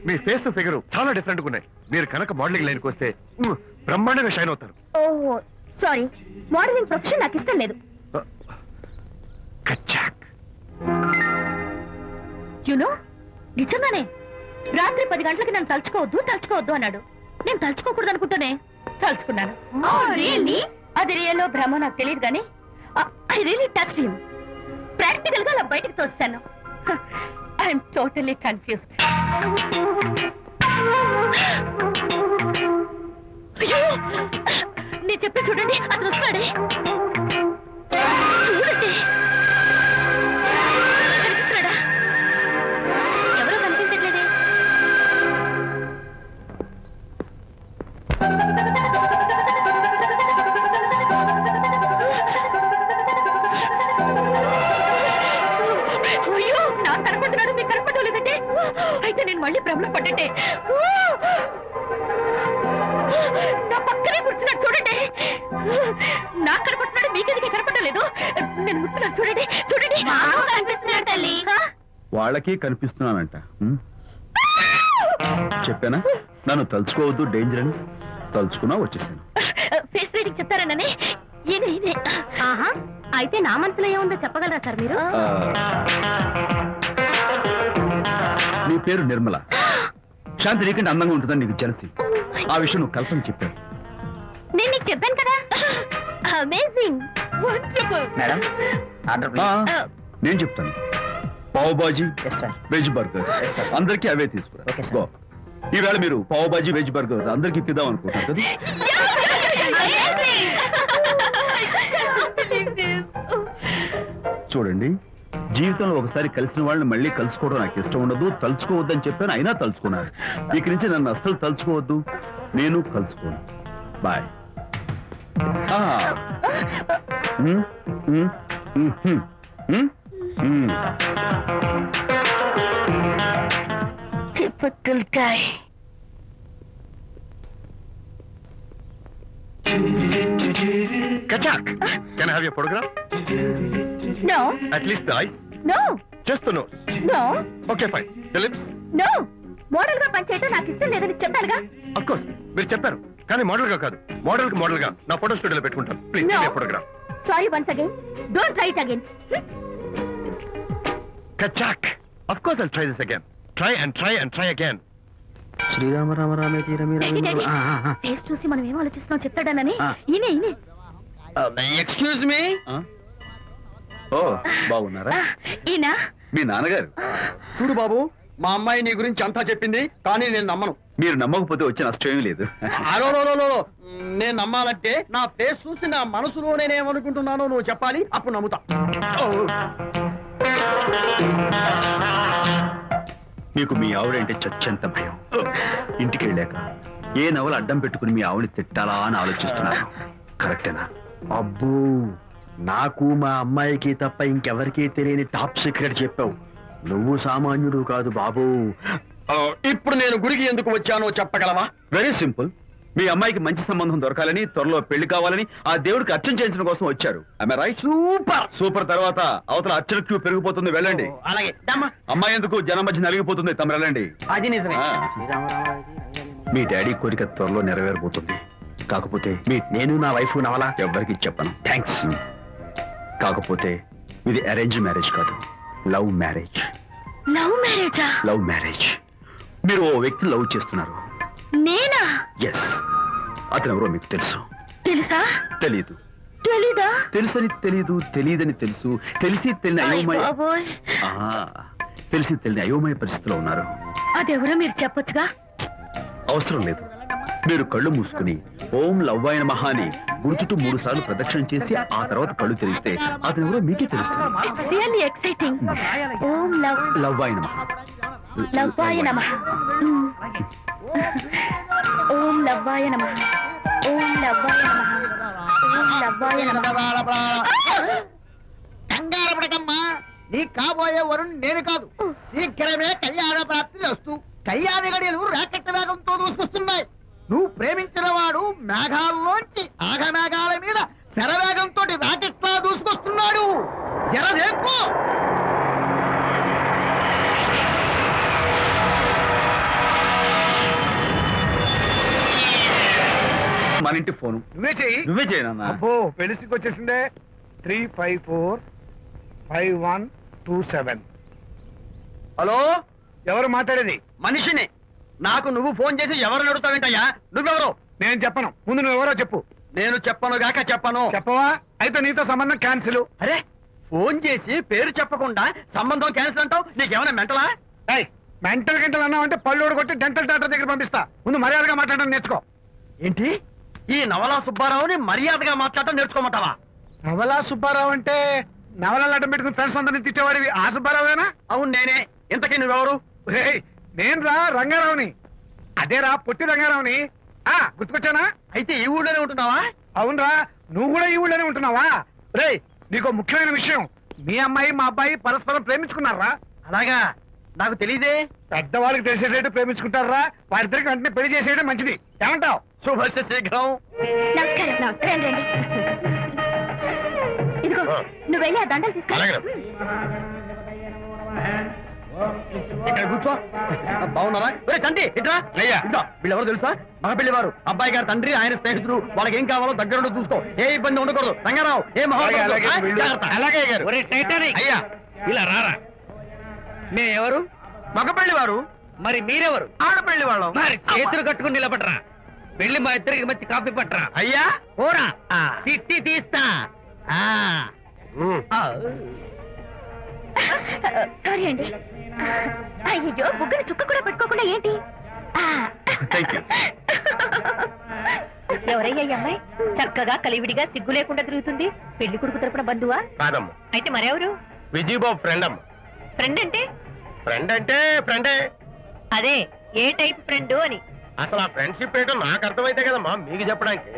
మీ face figure చాలా different గా ఉన్నాయి. మీరు కనుక modelling లైన్కి వస్తే బ్రహ్మాండంగా షైన్ అవుతారు. ఓహో సారీ, మోడలింగ్ ప్రొఫెషన్ నాకు ఇష్టం లేదు. కచ్చాక్. యునో, నిజంగానే రాత్రి 10 గంటలకి నన్ను తలుచుకోవద్దు అన్నాడు. నేను తలుచుకోకూడదు అనుకుంటూనే తలుచుకున్నాను. అది రియల్లో భ్రమ నాకు తెలియదు కానీ I really touch him. Practical గా అలా బయటకు తోస్తాను. I'm totally confused. అయ్యో, నేను చెప్పి చూడండి, అతను వస్తున్నాడే. చూడండి, కనిపిస్తున్నాడా? ఎవరో కనిపించట్లేదే. అయ్యో, నాకు కనపడుతున్నాడు, మీకు కనపడలేదు లేదంటే అయితే నేను మళ్ళీ భ్రమలో పడ్డంటే. నా పక్కనే కూర్చున్నాడు చూడండి. నాకు కనపడుతున్నాడు, మీకెందుకు కనపడలేదు? నేను ముట్టున్నాను చూడండి. చూడండి, కనిపిస్తున్నాడు తల్లి. వాళ్ళకి కనిపిస్తున్నానంట. చెప్పానా నన్ను తలుచుకోవద్దు డేంజర్ అని? తలుచుకున్నా వచ్చేసాను. ఫేస్ రీడింగ్ చెప్తారననే. ఈయనే. ఆహా, అయితే నా మనసులో ఏముందో చెప్పగలరా సార్ మీరు? నీ పేరు నిర్మల. శాంతి నీకంటే అందంగా ఉంటుందని నీకు తెలిసి ఆ విషయం నువ్వు కల్పన చెప్పాను. నేను నీకు చెప్పాను కదా. Amazing, wonderful. మేడం, నేను చెప్తాను. పావ్ బాజీ, వెజ్ బర్గర్ అందరికీ అవే తీసుకురా. ఈవేళ మీరు పావ్ బాజీ వెజ్ బర్గర్ అందరికీ ఇద్దాం అనుకుంటారు కదా. చూడండి, జీవితంలో ఒకసారి కలిసిన వాళ్ళని మళ్ళీ కలుసుకోవడం నాకు ఇష్టం ఉండదు. తలుచుకోవద్దని చెప్పాను, అయినా తలుచుకున్నాను. ఇక నుంచి నన్ను అస్సలు తలుచుకోవద్దు, నేను కలుసుకోను. Bye. Typical guy. Kachak, can I have your photograph? No. At least the eyes? No. Just the nose? No. Okay, fine. The lips? No. Model గా పనిచేయటం నాకు ఇష్టం లేదని చెప్పానుగా. Of course, మీరు చెప్పారు. కానీ మోడల్ గా కాదు. మోడల్ గా నా ఫోటో స్టూడియోలో పెట్టుకుంటాను. Please give me photograph. Sorry once again. Don't try it again. Kachak. Of course I'll try this again. Try and try and try again. Srirama Rama రామే తీరమి ఫేస్ చూసి మనం ఏం ఆలోచిస్తున్నాం చెప్తాడనని. ఈయనే. Excuse me. ఓ, బాగున్నారా? ఈయన మీ నాన్నగారు. చూడు బాబు, మా అమ్మాయి నీ గురించి అంతా చెప్పింది, కానీ నేను నమ్మను. మీరు నమ్మకపోతే వచ్చే నష్టం లేదు. నేను నమ్మాలంటే నా ఫేస్ చూసి నా మనసులో నేనేమనుకుంటున్నానో నువ్వు చెప్పాలి, అప్పుడు నమ్ముతా. మీకు మీ ఆవిడంటే చచ్చంత భయం. ఇంటికి వెళ్ళాక ఏ నవల అడ్డం పెట్టుకుని మీ ఆవిడని తిట్టాలా అని ఆలోచిస్తున్నాను. కరెక్టేనా? అబ్బో, నాకు మా అమ్మాయికి తప్ప ఇంకెవరికీ తెలియని టాప్ సీక్రెట్ చెప్పావు. నువ్వు సామాన్యుడు కాదు బాబు. ఇప్పుడు నేను గుడికి ఎందుకు వచ్చానో చెప్పగలవా? Very simple. మీ అమ్మాయికి మంచి సంబంధం దొరకాలని, త్వరలో పెళ్లి కావాలని ఆ దేవుడికి అర్చన చేయించడం కోసం వచ్చారు. రైట్? సూపర్. సూపర్. తర్వాత అవతల అర్చన క్యూ పెరిగిపోతుంది, వెళ్ళండి. అలాగే. అమ్మాయి ఎందుకు జనం మధ్య నలిగిపోతుంది, తమ వెళ్ళండి. అది నిజమే. మీ డాడీ కోరిక త్వరలో నెరవేరబోతుంది. కాకపోతే నేను నా వైఫ్ నవలా ఎవ్వరికి చెప్పను. థ్యాంక్స్. కాకపోతే ఇది అరేంజ్ మ్యారేజ్ కాదు, లవ్ మ్యారేజ్. లవ్ మ్యారేజా? Love marriage. మీరు ఓ వ్యక్తి లవ్ చేస్తున్నారు. నేనా? ఎస్. అతను ఎవరో మీకు తెలుసు. తెలుసా? తెలీదు. తెలీదా? తెలుసని తెలీదు, తెలియదని తెలుసు, తెలిసి తెలియని అయోమయ తెలిసి తెలియని అయోమయ పరిస్థితిలో ఉన్నారు. అదెవరో మీరు చెప్పొచ్చుగా. అవసరం లేదు. మీరు కళ్ళు మూసుకుని ఓం లవ్వాయ నమః అని గుడి చుట్టూ 3 సార్లు ప్రదక్షిణ చేసి ఆ తర్వాత కళ్ళు తెరిస్తే అతను ఎవరో మీకే తెలుస్తుంది. It's really exciting. ఓం లవ్వాయ నమః. లవ్వాయ నమః. ఓం లవ్వాయ నమః. ఓం లవ్వాయ నమః. ఓం లవ్వాయ నమః. కంగారు పడకమ్మా, నీ కాబోయే వరుణ్ నేను కాదు. శీఘ్రమే కళ్యాణ ప్రాప్తి వస్తూ కళ్యాణ గడియలు రాకెట్ వేగంతో దూసుకొస్తున్నాయి. నువ్వు ప్రేమించిన వాడు మేఘాల్లోంచి ఆగమేఘాల మీద శరవేగంతో రాకెట్లా దూసుకొస్తున్నాడు. జరదేపు. మన ఇంటి ఫోను నువ్వే చేయనా? అబ్బో, పెళ్లికి వచ్చేసిందే. 3545127. హలో, ఎవరు మాట్లాడేది? మనిషిని. నాకు నువ్వు ఫోన్ చేసి ఎవరు అడుగుతావేంటయ్యా? నువ్వెవరు? నేను చెప్పను. ముందు నువ్వెవరో చెప్పు. నేను చెప్పను గాక చెప్పను. చెప్పవా? అయితే నీతో సంబంధం క్యాన్సిల్. అరే, ఫోన్ చేసి పేరు చెప్పకుండా సంబంధం క్యాన్సిల్ అంటావు? నీకేమైనా మెంటలా? మెంటల్ గంటలు అన్నావు అంటే పళ్ళు కొట్టి డెంటల్ డాక్టర్ దగ్గర పంపిస్తా. ముందు మర్యాదగా మాట్లాడడం నేర్చుకో. ఏంటి, ఈ నవలా సుబ్బారావుని మర్యాదగా మాట్లాడటం నేర్చుకోమంటావా? నవలా సుబ్బారావు అంటే నవలాలు అడ్డం పెట్టుకుని ఫ్రెండ్స్ అందరినీ తిట్టేవాడివి ఆ సుబ్బారావేనా? అవును నేనే. ఇంతకీ నువ్వెవరు? నేను రా రంగారావుని. అదేరా పొట్టి రంగారావుని. గుర్తుకొచ్చానా? అయితే ఈ ఊళ్ళోనే ఉంటున్నావా? అవునరా, నువ్వు కూడా ఈ ఊళ్ళోనే ఉంటున్నావా? రేయ్, నీకు ముఖ్యమైన విషయం. మీ అమ్మాయి మా అబ్బాయి పరస్పరం ప్రేమించుకున్నారా? అలాగా? నాకు తెలీదే. పెద్దవాళ్ళకి తెలిసేటట్టు ప్రేమించుకుంటారా? వారిద్దరికి వెంటనే పెళ్లి చేసేయడం మంచిది. ఏమంటావు? శుభస్య శీఘ్రం. నమస్కారం. నమస్కారం. రండి. ఇదిగో, నువ్వు వెళ్ళి ఆ దండలు తీసుకో. ఇక్కడ కూర్చో. బాగున్నారా? చంటి ఇట్రా. వీళ్ళెవరు తెలుసా? మగ పెళ్లివారు. అబ్బాయి గారు తండ్రి, ఆయన స్నేహితుడు. వాళ్ళకి ఏం కావాలో దగ్గరుండి చూసుకో. ఏ ఇబ్బంది ఉండకూడదు. రంగారావు ఏ అలాగే గారు. అయ్యా ఇలా రారా. ఎవరు? మగ పెళ్లివారు. మరి మీరెవరు? ఆడపెళ్లి వాళ్ళం. మరి చేతులు కట్టుకుని నిలబడరా. వెళ్ళి మా ఇద్దరికి మంచి కాఫీ పట్టరా. అయ్యా పోరా, తిట్టి తీస్తా. సారీ అండి. అయ్యో, బుగ్గన చుక్క కూడా పెట్టుకోకుండా ఏంటి? ఎవరయ్యా ఈ అమ్మాయి? చక్కగా కలివిడిగా సిగ్గు లేకుండా తిరుగుతుంది. పెళ్లి కొడుకు తరపున బంధువా? కాదమ్మా. అయితే మరెవరు? విజయబాబు ఫ్రెండ్ అమ్మ. ఫ్రెండ్ అంటే? ఫ్రెండే. అదే, ఏ టైప్ ఫ్రెండ్ అని. అసలు ఆ ఫ్రెండ్షిప్ ఏంటో నాకు అర్థమైతే కదమ్మా మీకు చెప్పడానికి.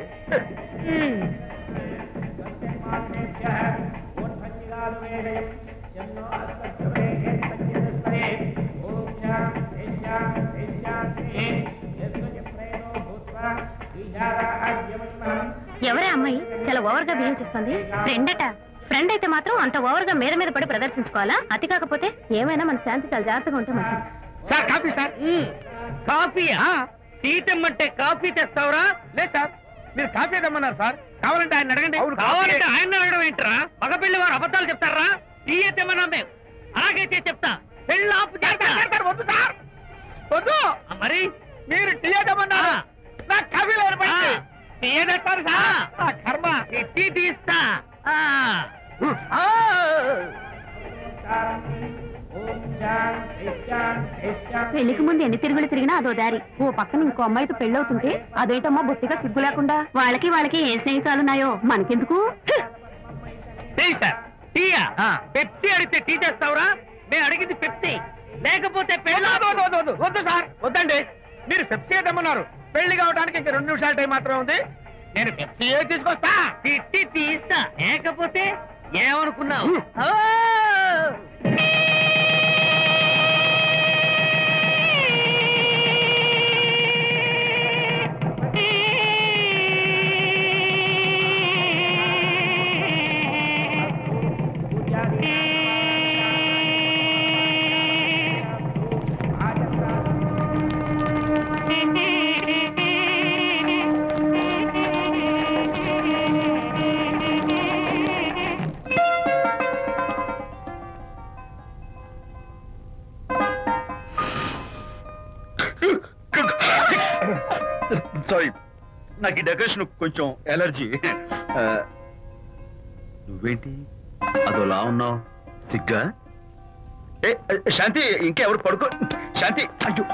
ఎవరే అమ్మాయి చాలా ఓవర్ గా బిహేవ్ చేస్తుంది? ఫ్రెండ్ అట. ఫ్రెండ్ అయితే మాత్రం అంత ఓవర్ గా మీద పడి ప్రదర్శించుకోవాలా? అతి కాకపోతే ఏమైనా మన శాంతి చాలా జాగ్రత్తగా ఉంటే మంచిది. Sir coffee. సార్ కాఫీయా? టీ తెమ్మంటే కాఫీ తెస్తావురా? లేదు సార్, మీరు కాఫీ తెమ్మన్నారు సార్. కావాలంటే ఆయన అడగండి. కావాలంటే ఆయన అడగడం ఏంటరా? మగ పెళ్లి వారు అబద్ధాలు చెప్తారా? టీ తెమ్మన్నా మేము అలాగే చెప్తా. పెళ్ళి ఆపు చేస్తారు. వద్దు సార్, వద్దు. మరి మీరు టీ తెమ్మన్నారు, నాకు కాఫీ లేదు. టీ తెస్తారు సార్. కర్మ. టీ తీస్తా. ఓం శాంతి శాంతి పెళ్లికి ముందు ఎన్ని తిరుగులు తిరిగినా అదో దారి. ఓ పక్కన ఇంకో అమ్మాయితో పెళ్ళవుతుంటే అదేటమ్మా బొత్తిగా సిగ్గు లేకుండా. వాళ్ళకి ఏ స్నేహితాలున్నాయో మనకెందుకు? పెప్సీ అడిగితే టీ చేస్తావురా? మేము అడిగింది పెప్సీ, లేకపోతే వద్దు సార్, వద్దండి. మీరు పెప్సీ తెమ్మన్నారు. పెళ్లి కావడానికి ఇంక 2 నిమిషాల టైం మాత్రం ఉంది. నేను పెప్సీ తీసుకొస్తా. తిట్టి తీస్తా, లేకపోతే ఏమనుకున్నావు? సారీ, నాకు ఈ డెకరేషన్ కొంచెం ఎలర్జీ. నువ్వేంటి అదోలా ఉన్నావు? సిగ్గా? శాంతి, ఇంకెవరు పడుకో. శాంతి, అయ్యో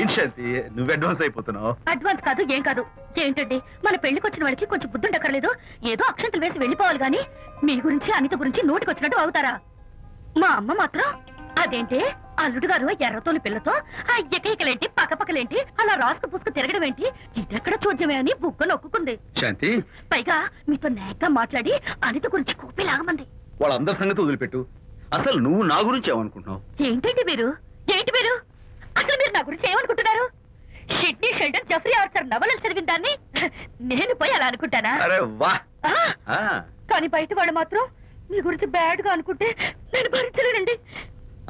ఏం శాంతి, నువ్వు అడ్వాన్స్ అయిపోతున్నావు. అడ్వాన్స్ కాదు, ఏం కాదు. ఏంటండి, మన పెళ్లికి వచ్చిన వాళ్ళకి కొంచెం బుద్ధుండక్కర్లేదు? ఏదో అక్షంతలు వేసి వెళ్ళిపోవాలి గాని మీ గురించి అనిత గురించి నోటికొచ్చినట్టు అవుతారా? మా అమ్మ మాత్రం అదేంటి అల్లుడు గారు ఎర్రతోని పిల్లతో ఆ ఎకలేంటి పక్కపక్కలేంటి అలా రాసుకు పుసుకు తిరగడం ఏంటి, ఇదెక్కడ చూద్యమే అని బుగ్గ నొక్కుంది. శాంతి, పైగా మీతో నేగ్గా మాట్లాడి అనిత గురించి కూపిలాగమంది. వాళ్ళందరి సంగతి వదిలిపెట్టు. అసలు నువ్వు నా గురించి ఏమనుకుంటున్నావు? ఏంటండి మీరు అసలు మీరు నా గురించి ఏమనుకుంటున్నారు? షిడ్నీ షెల్డన్ జెఫ్రీ ఆర్చర్ నవలలు చదివిన దాన్ని నేను పోయి అలా అనుకుంటానా? అరే వా! కానీ బయట వాళ్ళు మాత్రం మీ గురించి బ్యాడ్ గా అనుకుంటే నేను భరించలేనండి.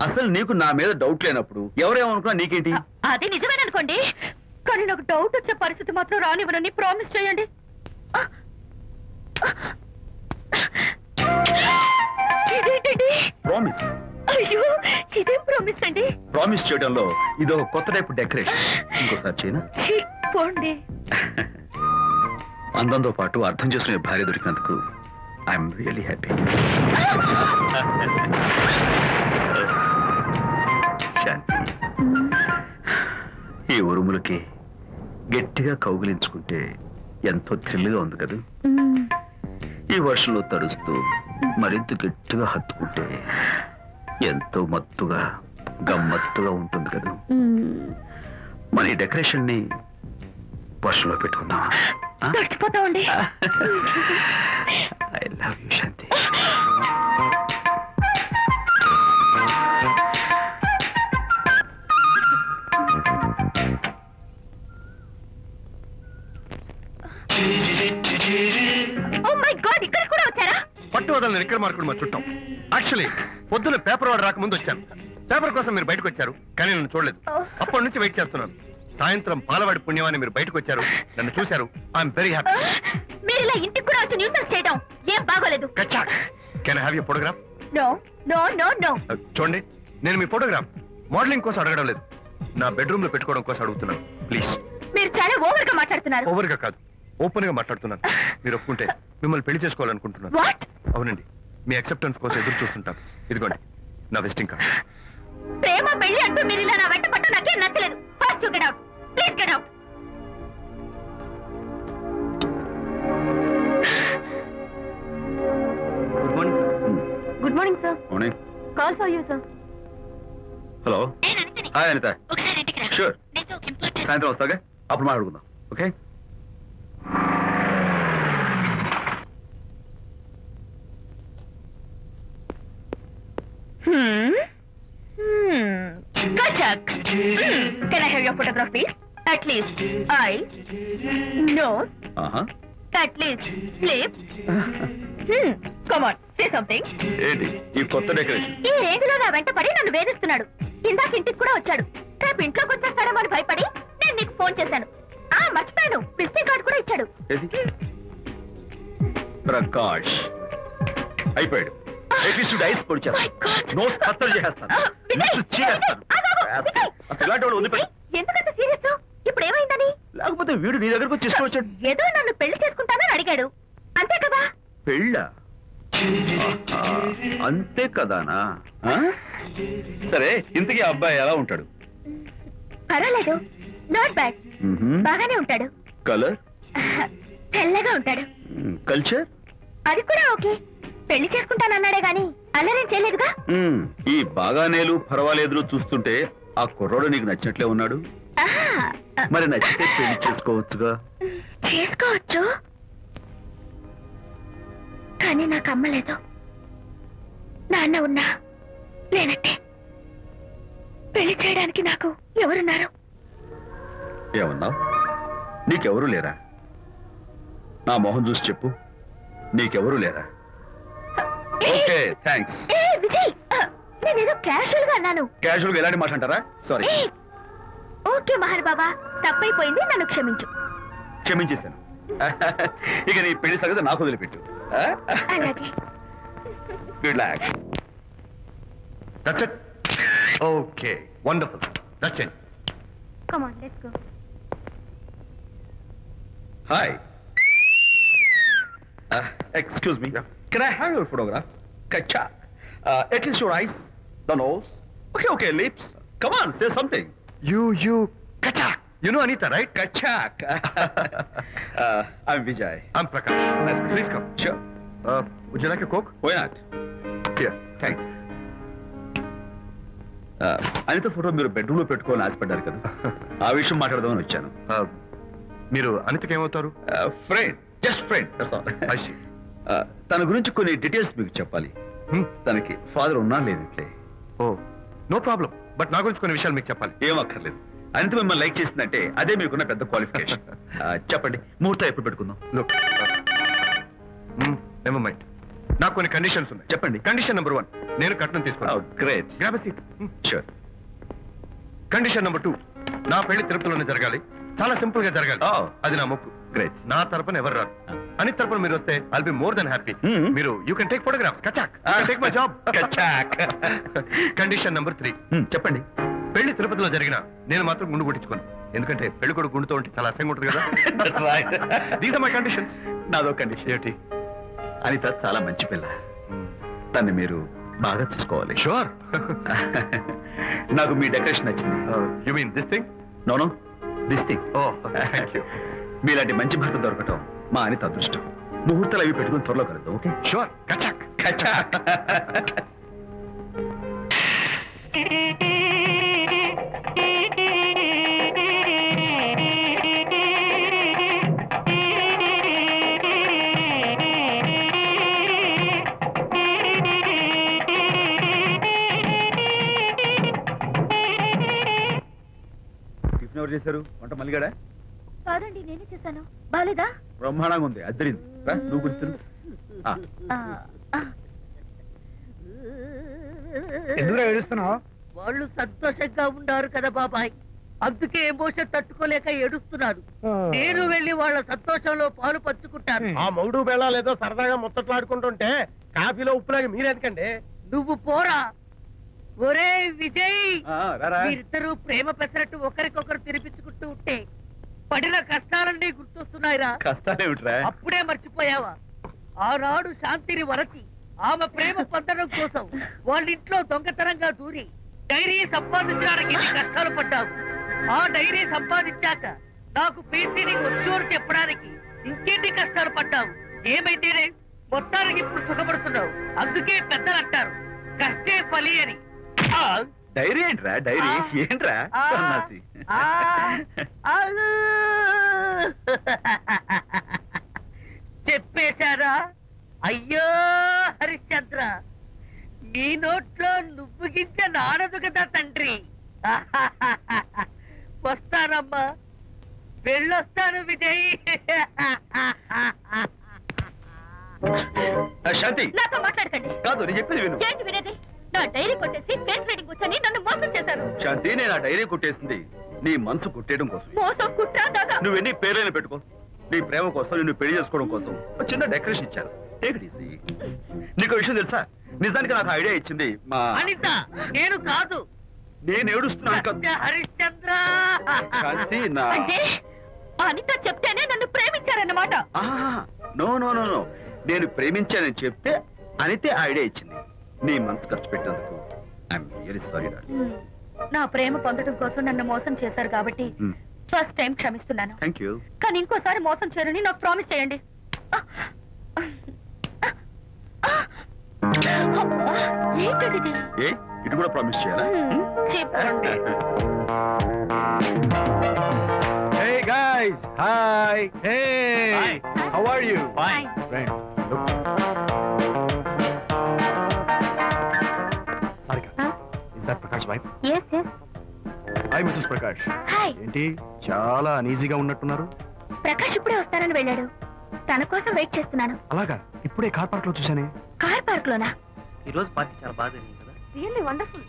అసలు నీకు నా మీద డౌట్ లేనప్పుడు ఎవరేమనుకున్నా నీకేంటి? అది నిజమేననుకోండి, కానీ నాకు డౌట్ వచ్చే పరిస్థితి మాత్రం రానివ్వనని ప్రామిస్ చేయండి. ఇదేంటండి ప్రామిస్? అయ్యో, ఇదేం ప్రామిస్ అండి? ప్రామిస్ చేయడంలో ఇదో కొత్త టైపు డెకరేషన్. ఇంకోసారి చేయనా? పోండి. అందంతో పాటు అర్థం చేసుకునే భార్య దొరికినందుకు ఐఎమ్ రియల్లీ హ్యాపీ. శాంతి, ఈ ఉరుములకి గట్టిగా కౌగిలించుకుంటే ఎంతో థ్రిల్గా ఉంది కదా. ఈ వర్షంలో తడుస్తూ మరింత గట్టిగా హత్తుకుంటే ఎంతో మత్తుగా గమ్మత్తుగా ఉంటుంది కదా. మన ఈ డెకరేషన్ ని వర్షంలో పెట్టుకుందాం. తడిచిపోతామండి. ఐ లవ్ యూ శాంతి. ఇక్కడ కూడా వచ్చారా? పట్టు వదలని ఎక్కడ మార్కుడు మా చుట్టాం. యాక్చువల్లీ పొద్దున్న పేపర్ వాడు రాకముందు వచ్చాను. పేపర్ కోసం మీరు బయటకు వచ్చారు, కానీ నన్ను చూడలేదు. అప్పటి నుంచి వెయిట్ చేస్తున్నాను. సాయంత్రం పాలవాడి పుణ్యమాన్ని మీరు బయటకు వచ్చారు, నన్ను చూశారు. I'm very happy. మీరు ఇలా ఇంటికి కూడా వచ్చి న్యూసెన్స్ చేయడం ఏం బాగోలేదు. Can I have your photograph? No no no no. చూడండి, నేను మీ ఫోటోగ్రాఫ్ మోడలింగ్ కోసం అడగడం లేదు, నా బెడ్రూమ్ లో పెట్టుకోవడం కోసం అడుగుతున్నాను. ప్లీజ్. మీరు చాలా ఓవర్ గా మాట్లాడుతున్నారు. ఓవర్ గా కాదు, ఓపెన్ గా మాట్లాడుతున్నాను. మీరు ఒప్పుకుంటే మిమ్మల్ని పెళ్లి చేసుకోవాలనుకుంటున్నాను. అవునండి, మీ అక్సెప్టెన్స్ కోసం ఎదురు చూస్తుంటాను. ఇదిగోండి నా విజిటింగ్ కార్డ్. ప్రేమ పెళ్లి అంటూ మీరు ఇలా నా వెంట పట్టు నాకేం నచ్చలేదు. First you get out, please get out. Good morning sir. Good morning sir. Morning. Call for you sir. Hello. Hi Anitha. ఒకసారి ఇంటికి రా. షూర్. నీతో ఒక ఇంపార్టెంట్. సాయంత్రం వస్తాగా, అప్పుడు మాట్లాడుకుందాం. Okay. Kachak. Can I have your photograph, please? At least eyes, nose, at least lips. Come on, say something. ఏంటి ఈ కొత్త డెకరేషన్? ఈ రేంజ్ లో నా వెంట పడి నన్ను వేధిస్తున్నాడు. ఇందాక ఇంటికి కూడా వచ్చాడు. రేపు ఇంట్లోకి వచ్చేస్తాడేమో అని భయపడి నేను నీకు ఫోన్ చేశాను. మర్చిపోయాను, విజిటింగ్ కార్డు కూడా ఇచ్చాడు. ప్రకాష్ అయిపోయాడు. ఐస్ పొడి చేస్తాను, నోట్ కత్తలు చేస్తాను, ఎందుకంత సీరియస్? ఇప్పుడు ఏమైందని? లేకపోతే వీడు నీ దగ్గరకు వచ్చి ఇష్టం వచ్చాడు. ఏదో నన్ను పెళ్లి చేసుకుంటానని అడిగాడు, అంతే కదా? పెళ్ళ అంతే కదానా? సరే, ఇంతకీ అబ్బాయి ఎలా ఉంటాడు? పర్వాలేదు, నాట్ బ్యాడ్, బాగానే ఉంటాడు. కలర్? తెల్లగా ఉంటాడు. కల్చర్? అది కూడా ఓకే. పెళ్లి చేసుకుంటానన్నాడే గాని అల్లరేం చేయలేదుగా. ఈ బాగానేలు పర్వాలేదు చూస్తుంటే ఆ కుర్రోడు నీకు నచ్చినట్లే ఉన్నాడు. మరి నచ్చితే పెళ్లి చేసుకోవచ్చుగా. చేసుకోవచ్చు, కానీ నాకు అమ్మలేదు. నాన్న ఉన్నా లేనట్టే. పెళ్లి చేయడానికి నాకు ఎవరున్నారు? ఏమన్నావు? నీకెవరూ లేరా? నా మొహం చూసి చెప్పు, నీకెవరూ లేరా? Okay, thanks. విజయ్, నేనేదో క్యాషువల్ గా అన్నాను. క్యాజువల్ గా ఎలాంటి మాట అంటారా? సారీ. ఓకే మహర్ బాబా, తప్పైపోయింది, నన్ను క్షమించు. క్షమించేశాను. ఇక నీ పెళ్లి సంగతి నాకు వదిలిపెట్టు. అలాగే. Good luck. That's it. Okay, wonderful. That's it. Come on, let's go. Hi. Excuse me. Can I have your photograph? Kachak. At least your eyes, the nose. Okay, lips. Come on, say something. You, Kachak. You know Anita, right? Kachak. I'm Vijay. I'm Prakash. Nice. Please come. Sure. Would you like a Coke? Why not? Here, thanks. Anitha photo మీరు bedroom లో పెట్టుకోవాలని ఆశపడ్డారు కదా, ఆ విషయం మాట్లాడదామని వచ్చాను. మీరు అనితకి ఏమవుతారు? Friend, just friend. తన గురించి కొన్ని డీటెయిల్స్ మీకు చెప్పాలి. తనకి ఫాదర్ ఉన్నా లేదంటే. ఓ, నో ప్రాబ్లం. బట్ నా గురించి కొన్ని విషయాలు మీకు చెప్పాలి. ఏం అక్కర్లేదు. అనిత మిమ్మల్ని లైక్ చేసిందంటే అదే మీకున్న పెద్ద క్వాలిఫికేషన్. చెప్పండి, ముహూర్తం ఎప్పుడు పెట్టుకుందాం? Never mind. నాకు కొన్ని కండిషన్స్ ఉన్నాయి. చెప్పండి. కండిషన్ నెంబర్ 1, నేను కట్నం తీసుకున్నాను. Great. Grab a seat. Sure. Condition number 2, నా పెళ్లి తిరుపతిలోనే జరగాలి. చాలా సింపుల్ గా జరగాలి. అది నా మొక్కు. గ్రేట్. నా తరపున ఎవరు రాదు. అని తరపున మీరు వస్తే I'll be more than happy. మీరు యూ కెన్ టేక్ ఫోటోగ్రాఫ్స్. కచాక్. Take my job. కచాక్. Condition number 3. చెప్పండి. పెళ్లి తిరుపతిలో జరిగిన నేను మాత్రం గుండు కొట్టించుకోను. ఎందుకంటే పెళ్లి కొడుకు గుండుతో ఉంటే చాలా అసహ్యంగా ఉంటుంది కదా. These are my conditions. నాదో కండిషన్. ఏంటి? అనిత చాలా మంచి పిల్ల, తన్ని మీరు బాగా చూసుకోవాలి. షూర్. నాకు మీ డెకరేషన్ నచ్చింది. You mean this thing? No, this thing. Oh, thank you. మీలాంటి మంచి భర్త దొరకటం మా అనిత అదృష్టం. ముహూర్తాలు అవి పెట్టుకుని త్వరలో కలుద్దాం. ఓకే? షూర్. కచాక్. కచాక్. ఎవరు చేశారు వంట? మల్లిగాడా? కాదండి, నేనే చేశాను. బాలేదా? బ్రహ్మాండంగా ఉంది. అద్దరింది. నువ్వు గుర్తు. ఎందుకు ఏడుస్తున్నావు? వాళ్ళు సంతోషంగా ఉన్నారు కదా బాబాయ్, అందుకే ఎమోషన్ తట్టుకోలేక ఏడుస్తున్నారు. నేను వెళ్ళి వాళ్ళ సంతోషంలో పాలు పంచుకుంటాను. ఆ మౌడు బెళ్ళాలు ఏదో సరదాగా ముచ్చట్లాడుకుంటుంటే కాఫీలో ఉప్పులాగా మీరెందుకండి? నువ్వు పోరా. ఒరే విజయ్, మీరిద్దరూ ప్రేమ పెసరట్టు ఒకరికొకరు తినిపించుకుంటూ ఉంటే పడిన కష్టాలన్నీ గుర్తొస్తున్నాయిరా. కష్టాలేమిట్రా? అప్పుడే మర్చిపోయావా? ఆనాడు శాంతిని వరచి ఆమె ప్రేమ పొందడం కోసం వాళ్ళింట్లో దొంగతనంగా దూరి డైరీ సంపాదించడానికి ఇన్ని కష్టాలు పడ్డావు. ఆ డైరీ సంపాదించాక నాకు పీసీని వచ్చోడు చెప్పడానికి ఇంకెన్ని కష్టాలు పడ్డావు. ఏమైతేనే మొత్తానికి ఇప్పుడు సుఖపడుతున్నావు. అందుకే పెద్దలు అంటారు కష్టే ఫలి అని. డైరీ ఏంట్రా? డైరీ ఏంట్రా? చెప్పేశారా? అయ్యో హరిశ్చంద్ర, నీ నోట్లో నువ్వు గింజ నానదు కదా తండ్రి. వస్తానమ్మా, వెళ్ళొస్తాను విజయ్. శాంతి, నాతో మాట్లాడకండి. కాదు, నేను చెప్పేది విను. ఏంటి వినేది? నా డైరీ కొట్టేసి ఫేస్ రీడింగ్ వచ్చని నన్ను మోసం చేశారు. శాంతి, నేను ఆ డైరీ కుట్టేసింది నీ మనసు కుట్టేయడం కోసం. మోసం కుట్రా దాదా? నువ్వు ఎన్ని పేర్లైనా పెట్టుకో, నీ ప్రేమ కోసం, నిన్ను పెళ్లి చేసుకోవడం కోసం ఒక చిన్న డెకరేషన్ ఇచ్చాను. Take it easy. నీకు విషయం తెలుసా? నిజానికి నాకు ఐడియా ఇచ్చింది మా అనిత. నేను కాదు. నేను ఏడుస్తున్నాను హరిశ్చంద్ర. శాంతి, నా అంటే అనిత చెప్తేనే నన్ను ప్రేమించారన్నమాట. నో నో నో నో, నేను ప్రేమించానని చెప్తే అనితే ఐడియా ఇచ్చింది. నీ మనసు ఖర్చు పెట్టినందుకు ఐఎమ్ రియల్లీ సారీ. నా ప్రేమ పొందడం కోసం నన్ను మోసం చేశారు కాబట్టి ఫస్ట్ టైం క్షమిస్తున్నాను. Thank you. కానీ ఇంకోసారి మోసం చేయరని నాకు ప్రామిస్ చేయండి. ఏంటది? ఏ ఇటు కూడా ప్రామిస్ చేయాలా? చెప్పండి. Hey guys, hi. Hey, Hi. how are you? Fine. Friends, look. Sarika, is that Prakash wife? Yes, yes. Hi, Mrs. Prakash. Hi. ఏంటి చాలా అనీజీగా ఉన్నట్టున్నారు? ప్రకాష్ ఇప్పుడే వస్తారని వెళ్ళాడు. తన కోసం వెయిట్ చేస్తున్నాను. అలాగా, ఇప్పుడే కార్ పార్క్ లో చూశానే. కార్ పార్క్ లోనా? ఈ రోజు పార్టీ చాలా బాగా జరిగింది కదా. Really wonderful.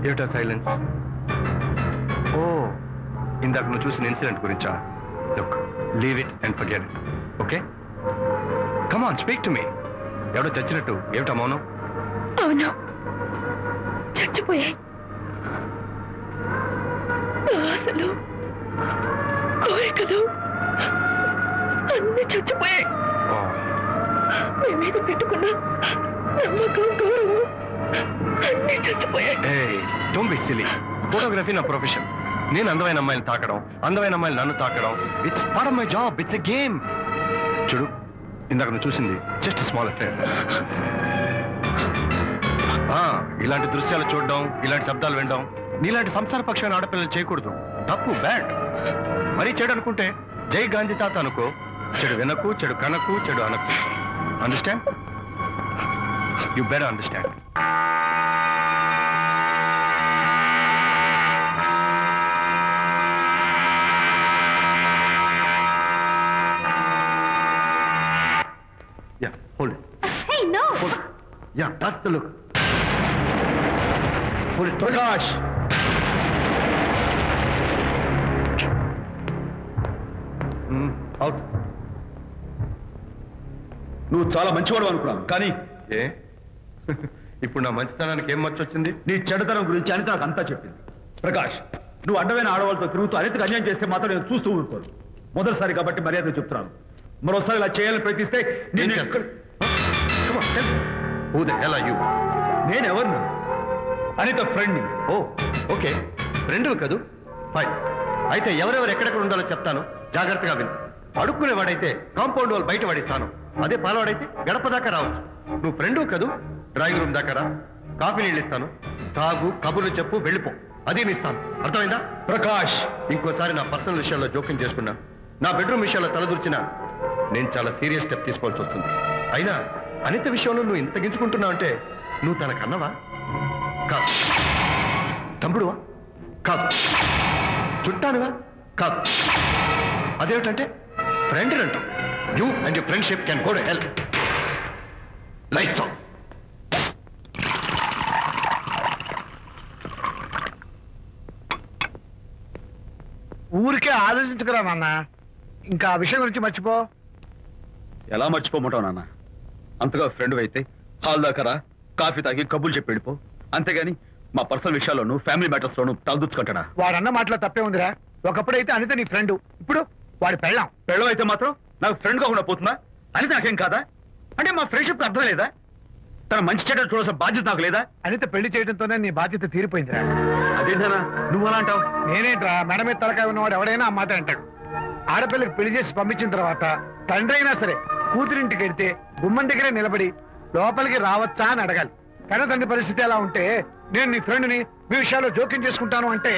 ఏమిటా సైలెన్స్? ఓ, ఇందాక నువ్వు చూసిన ఇన్సిడెంట్ గురించా? Look, leave it and forget it. Okay, come on, speak to me. ఎవడో చచ్చినట్టు ఏమిటా మౌనం? అవును, చచ్చిపోయాయి. ఆశలు, కోరికలు అన్ని చచ్చిపోయాయి. మీ మీద పెట్టుకున్న నమ్మకం, గౌరవం అన్ని చచ్చిపోయాయి. Don't be silly. ఫోటోగ్రఫీ నా ప్రొఫెషన్. నేను అందమైన అమ్మాయిని తాకడం, అందమైన అమ్మాయిలు నన్ను తాకడం, it's part of my job. It's a game. చూడు, ఇందాక నువ్వు చూసింది జస్ట్ స్మాల్ అఫేర్. ఇలాంటి దృశ్యాలు చూడడం, ఇలాంటి శబ్దాలు వినడం నీలాంటి సంసార పక్షమైన ఆడపిల్లలు చేయకూడదు. తప్పు, బ్యాడ్. మరీ చెడు అనుకుంటే జై గాంధీ తాత అనుకో. చెడు వినకు, చెడు కనకు, చెడు అనకు. Understand? You better understand. Yeah, hold it. Hey, no! Hold it. Yeah, that's the look. Hold it. Prakash! Out. నువ్వు చాలా మంచివాడు అనుకున్నాను, కానీ ఏ ఇప్పుడు నా మంచితనానికి ఏం మచ్చొచ్చింది? నీ చెడుతనం గురించి అనిత నాకు అంతా చెప్పింది. ప్రకాష్, నువ్వు అడ్డమైన ఆడవాళ్ళతో తిరుగుతూ అనితకు అన్యాయం చేస్తే మాత్రం నేను చూస్తూ ఊరుకోను. మొదటిసారి కాబట్టి మర్యాద చెప్తున్నాను. మరోసారి ఇలా చేయాలని ప్రయత్నిస్తే నేను ఎవరిని? అనిత ఫ్రెండ్ని. ఓ, ఓకే, ఫ్రెండ్ కదూ. ఫైన్. అయితే ఎవరెవరు ఎక్కడెక్కడ ఉండాలో చెప్తాను, జాగ్రత్తగా విను. అడుక్కునేవాడైతే కాంపౌండ్ వాళ్ళు బయట పడిస్తాను. అదే పాలవాడైతే గడప దాకా రావచ్చు. నువ్వు ఫ్రెండ్ కదూ, డ్రాయింగ్ రూమ్ దాకా రా. కాఫీ నీళ్ళు ఇస్తాను, తాగు, కబుర్లు చెప్పు, వెళ్ళిపో. అదేమి ఇస్తాను. అర్థమైందా? ప్రకాష్, ఇంకోసారి నా పర్సనల్ విషయాల్లో జోక్యం చేసుకున్నా, నా బెడ్రూమ్ విషయాల్లో తలదూర్చినా నేను చాలా సీరియస్ స్టెప్ తీసుకోవాల్సి వస్తుంది. అయినా అనిత విషయంలో నువ్వు ఇంత గించుకుంటున్నావు అంటే నువ్వు తనకన్నవా? కాదు. తమ్ముడువా? కాదు. చుట్టానువా? కాదు. అదేమిటంటే ఫ్రెండ్ అంటావు. You and your friendship can go to hell. Lights on. ఊరికే ఆలోచించుకురా నాన్న. ఇంకా ఆ విషయం గురించి మర్చిపో. ఎలా మర్చిపోమంటావు నాన్న? అంతగా ఫ్రెండ్ అయితే హాల్ దాకా రా, కాఫీ తాగి కబుర్లు చెప్పి వెళ్ళిపో. అంతేగాని మా పర్సనల్ విషయాల్లోనూ ఫ్యామిలీ మ్యాటర్స్ లోనూ తలదూచుకుంటాడా? వాడన్న మాటలో తప్పే ఉందిరా. ఒకప్పుడైతే అనిత నీ ఫ్రెండ్, ఇప్పుడు వాడి పెళ్ళాం. పెళ్ళం అయితే మాత్రం నాకు ఫ్రెండ్ కాకుండా పోతుందా? అనిత నాకేం కాదా? అంటే మా ఫ్రెండ్షిప్ అర్థం లేదా? తన మంచి చెడ్డ చూడాల్సిన బాధ్యత నాకు లేదా? అనిత పెళ్లి చేయడంతోనే నీ బాధ్యత తీరిపోయిందిరా. అదేంటనా నువ్వు అలా అంటావు? నేనేంట్రా, మెడ మీద తలకాయ ఉన్నవాడు ఎవడైనా ఆ మాట అంటాడు. ఆడపిల్లకి పెళ్లి చేసి పంపించిన తర్వాత తండ్రి అయినా సరే కూతురింటికి వెడితే గుమ్మం దగ్గరే నిలబడి లోపలికి రావచ్చా అని అడగాలి. కన్న తండ్రి పరిస్థితి ఎలా ఉంటే నేను నీ ఫ్రెండ్ని మీ విషయాల్లో జోక్యం చేసుకుంటాను అంటే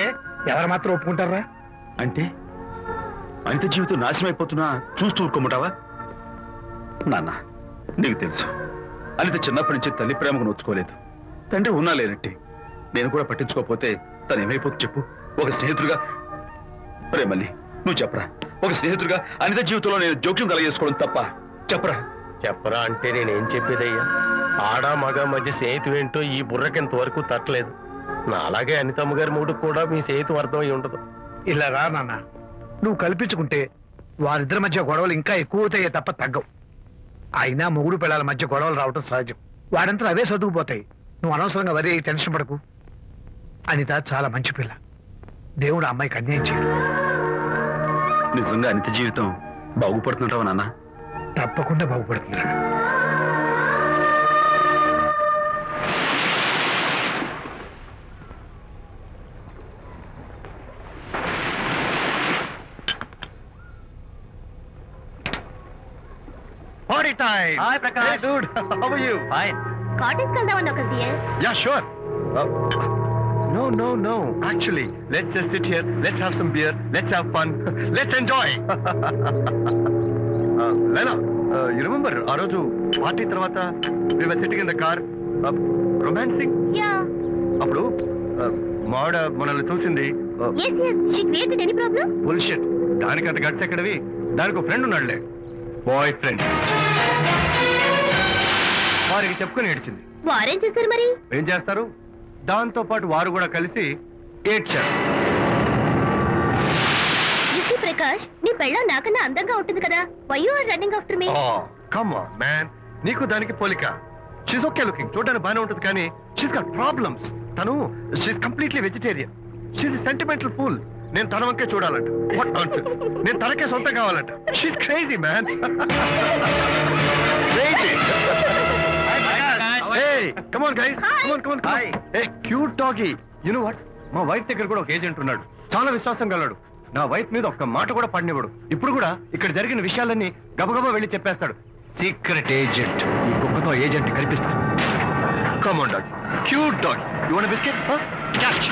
ఎవరు మాత్రం ఒప్పుకుంటారా? అంటే అనిత జీవితం నాశనం అయిపోతున్నా చూస్తూ ఊరుకోమంటావా? నాన్న, నీకు తెలుసు అనిత చిన్నప్పటి నుంచి తల్లి ప్రేమకు నోచుకోలేదు. తండ్రి ఉన్నా లేనట్టే. నేను కూడా పట్టించుకోకపోతే తను ఏమైపోతుంది చెప్పు? ఒక స్నేహితుడుగా. మళ్ళీ నువ్వు చెప్పరా, ఒక స్నేహితుడిగా అనిత జీవితంలో నేను జోక్యం కలగేసుకోవడం తప్ప. చెప్పరా. చెప్పరా అంటే నేనేం చెప్పేదయ్యా? ఆడా మగ మధ్య స్నేహితుడు ఏంటో ఈ బుర్రకింత వరకు తట్టలేదు. నా అలాగే అనితమ్మ గారి మూడు కూడా మీ స్నేహితం అర్థమై ఉండదు. ఇలా రా నాన్న, నువ్వు కల్పించుకుంటే వారిద్దరి మధ్య గొడవలు ఇంకా ఎక్కువ అవుతాయే తప్ప తగ్గవు. అయినా మొగుడు పిల్లల మధ్య గొడవలు రావటం సహజం. వాడంతా అవే సర్దుకుపోతాయి. నువ్వు అనవసరంగా వరి టెన్షన్ పడకు. అనిత చాలా మంచి పిల్ల. దేవుడు ఆ అమ్మాయికి అన్యాయం చేయడు. నిజంగా అనిత జీవితం బాగుపడుతుంటావా నాన్న? తప్పకుండా బాగుపడుతుందిరా. Party time! Hi, Prakash. Hey, dude. How are you? Fine. Cottage వెళ్దామని ఒక dear. Yeah, sure. No. Actually, let's just sit here. Let's have some beer. Let's have fun. Let's enjoy. Lena, you remember ఆ రోజు party తర్వాత we were sitting in the car, romancing? Yeah. అప్పుడు మావిడ మనల్ని చూసింది. yes she created any problem? Bullshit. దానికి అంత guts ఎక్కడవి? దానికి ఒక ఫ్రెండ్ ఉన్నాడులే, బాయ్ ఫ్రెండ్. వారికి చెప్పుకొని ఏడ్చింది. వారేం చేశారు మరి? ఏం చేస్తారు, దాంతో పాటు వారు కూడా కలిసి ఏడ్చారు. యూసీ ప్రకాష్, నీ పెళ్ళం నాకన్నా అందంగా ఉంటుంది కదా. Why you are running after me? Come on man, నీకు దానికి పోలిక. షీస్ ఓకే లుకింగ్, చూడడానికి బాగానే ఉంటుంది, కానీ షీస్ గాట్ ప్రాబ్లమ్స్. తను she's completely vegetarian. She's sentimental pool. నేను తన వంకే చూడాలంట. What nonsense. నేను తనకే సొంతం కావాలంట. She's crazy man. Crazy. Hey, come on guys. Come on. Hey, cute doggy. You know what? మా వైఫ్ దగ్గర కూడా ఒక ఏజెంట్ ఉన్నాడు. చాలా విశ్వాసం గలడు. నా వైఫ్ మీద ఒక్క మాట కూడా పడినివ్వడు. ఇప్పుడు కూడా ఇక్కడ జరిగిన విషయాలన్నీ గబగబా వెళ్ళి చెప్పేస్తాడు. Secret agent. ఈ కుక్కతో ఏజెంట్ కనిపిస్తా. Come on dog. Cute dog. You want a biscuit? Huh? Catch.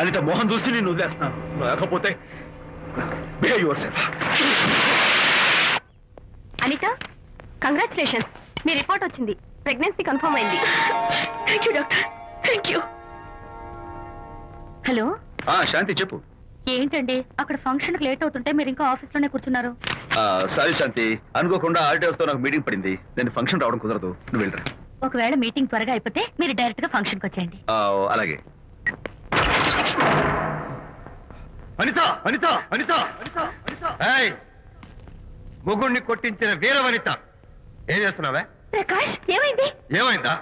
Anitha Mohan చూసి నేను వదిలేస్తున్నాను. లేకపోతే behave yourself. Anita, congratulations. మీ రిపోర్ట్ వచ్చింది. ప్రెగ్నెన్సీ కన్ఫర్మ్ అయింది. Thank you doctor. Thank you. Hello. Shanti చెప్పు. ఏంటండి అక్కడ ఫంక్షన్ కి లేట్ అవుతుంటే మీరు ఇంకా ఆఫీస్ లోనే కూర్చున్నారు? సారీ శాంతి, అనుకోకుండా ఆర్టీఎస్ తో నాకు మీటింగ్ పడింది. నేను ఫంక్షన్ రావడం కుదరదు. నువ్వు వెళ్ళరా. ఒకవేళ మీటింగ్ త్వరగా అయిపోతే మీరు డైరెక్ట్ గా ఫంక్షన్ కి వచ్చేయండి. అలాగే. అనిత ముగ్గుడిని కొట్టించిన వీరవనిత, ఏం చేస్తున్నావే? ప్రకాష్, ఏమైంది? ఏమైందా?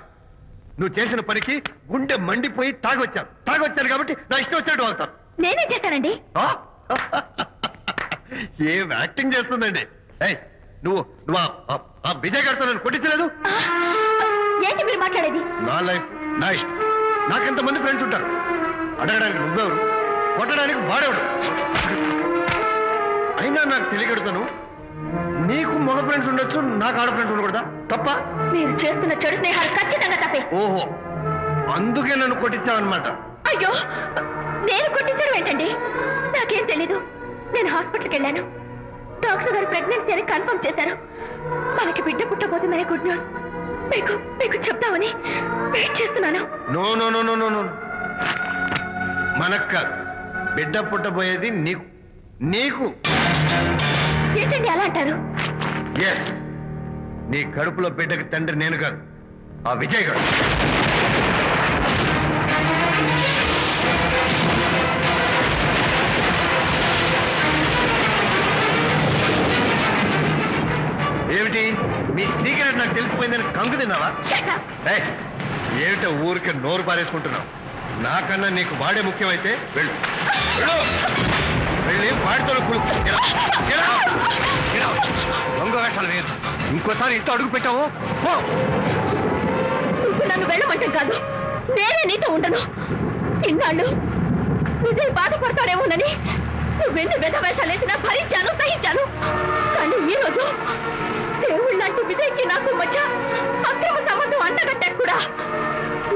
నువ్వు చేసిన పనికి గుండె మండిపోయి తాగొచ్చాను కాబట్టి నా ఇష్టం వచ్చినట్టు వాళ్తాను. నేనేం చేశానండి? ఏం యాక్టింగ్ చేస్తుందండి. నువ్వు ఆ విజయ్ గారితో నన్ను కొట్టించలేదు. ఏంటి మీరు మాట్లాడేది? నా లైఫ్ నా ఇష్టం. నాకెంతమంది ఫ్రెండ్స్ ఉంటారు. అడగడానికి నువ్వెవరు, కొట్టడానికి వాడేవాడు. అయినా నాకు తెలియగడుతాను, నీకు మగ ఫ్రెండ్స్ ఉండొచ్చు, నాకు ఆడ ఫ్రెండ్స్ ఉండకూడదా? తప్ప? మీరు చేస్తున్న చెడు స్నేహాలు ఖచ్చితంగా తప్పే. ఓహో, అందుకే నన్ను కొట్టించావన్నమాట. అయ్యో, నేను కొట్టించడం ఏంటండి? నాకేం తెలీదు. నేను హాస్పిటల్కి వెళ్ళాను. డాక్టర్ గారు ప్రెగ్నెన్సీ అని కన్ఫర్మ్ చేశారు. మనకి బిడ్డ పుట్టబోతుందనే గుడ్ న్యూస్ మీకు చెప్తామని వెయిట్ చేస్తున్నాను. No no no no no no, మనక్క బిడ్డ పుట్టబోయేది నీకు. ఏంటండి అలా అంటారు? ఎస్, నీ కడుపులో బిడ్డకి తండ్రి నేను కాదు, ఆ విజయ్ గారు. ఏమిటి మీ సీక్రెట్ నాకు తెలిసిపోయిందని కంగు తిన్నావా? ఏమిటో ఊరికే నోరు పారేసుకుంటున్నావు? నాకన్నా నీకు వాడే ముఖ్యమైతే వెళ్ళు వెళ్ళి వాడితో దొంగ వేషాలు వేయద్దు. ఇంకోసారి ఇంత అడుగు పెట్టావు నన్ను వెళ్ళమంటే కాదు, నేనే నీతో ఉండను. ఇన్నాళ్ళు విజయ్ బాధపడతాడేమోనని నువ్వెన్ని వెద వేషాలు వేసినా భరించాను, సహించాను. కానీ ఈ రోజు దేవుళ్ళంటూ విజయ్కి నాకు మధ్య అక్రమ సంబంధం అంటగట్టాక కూడా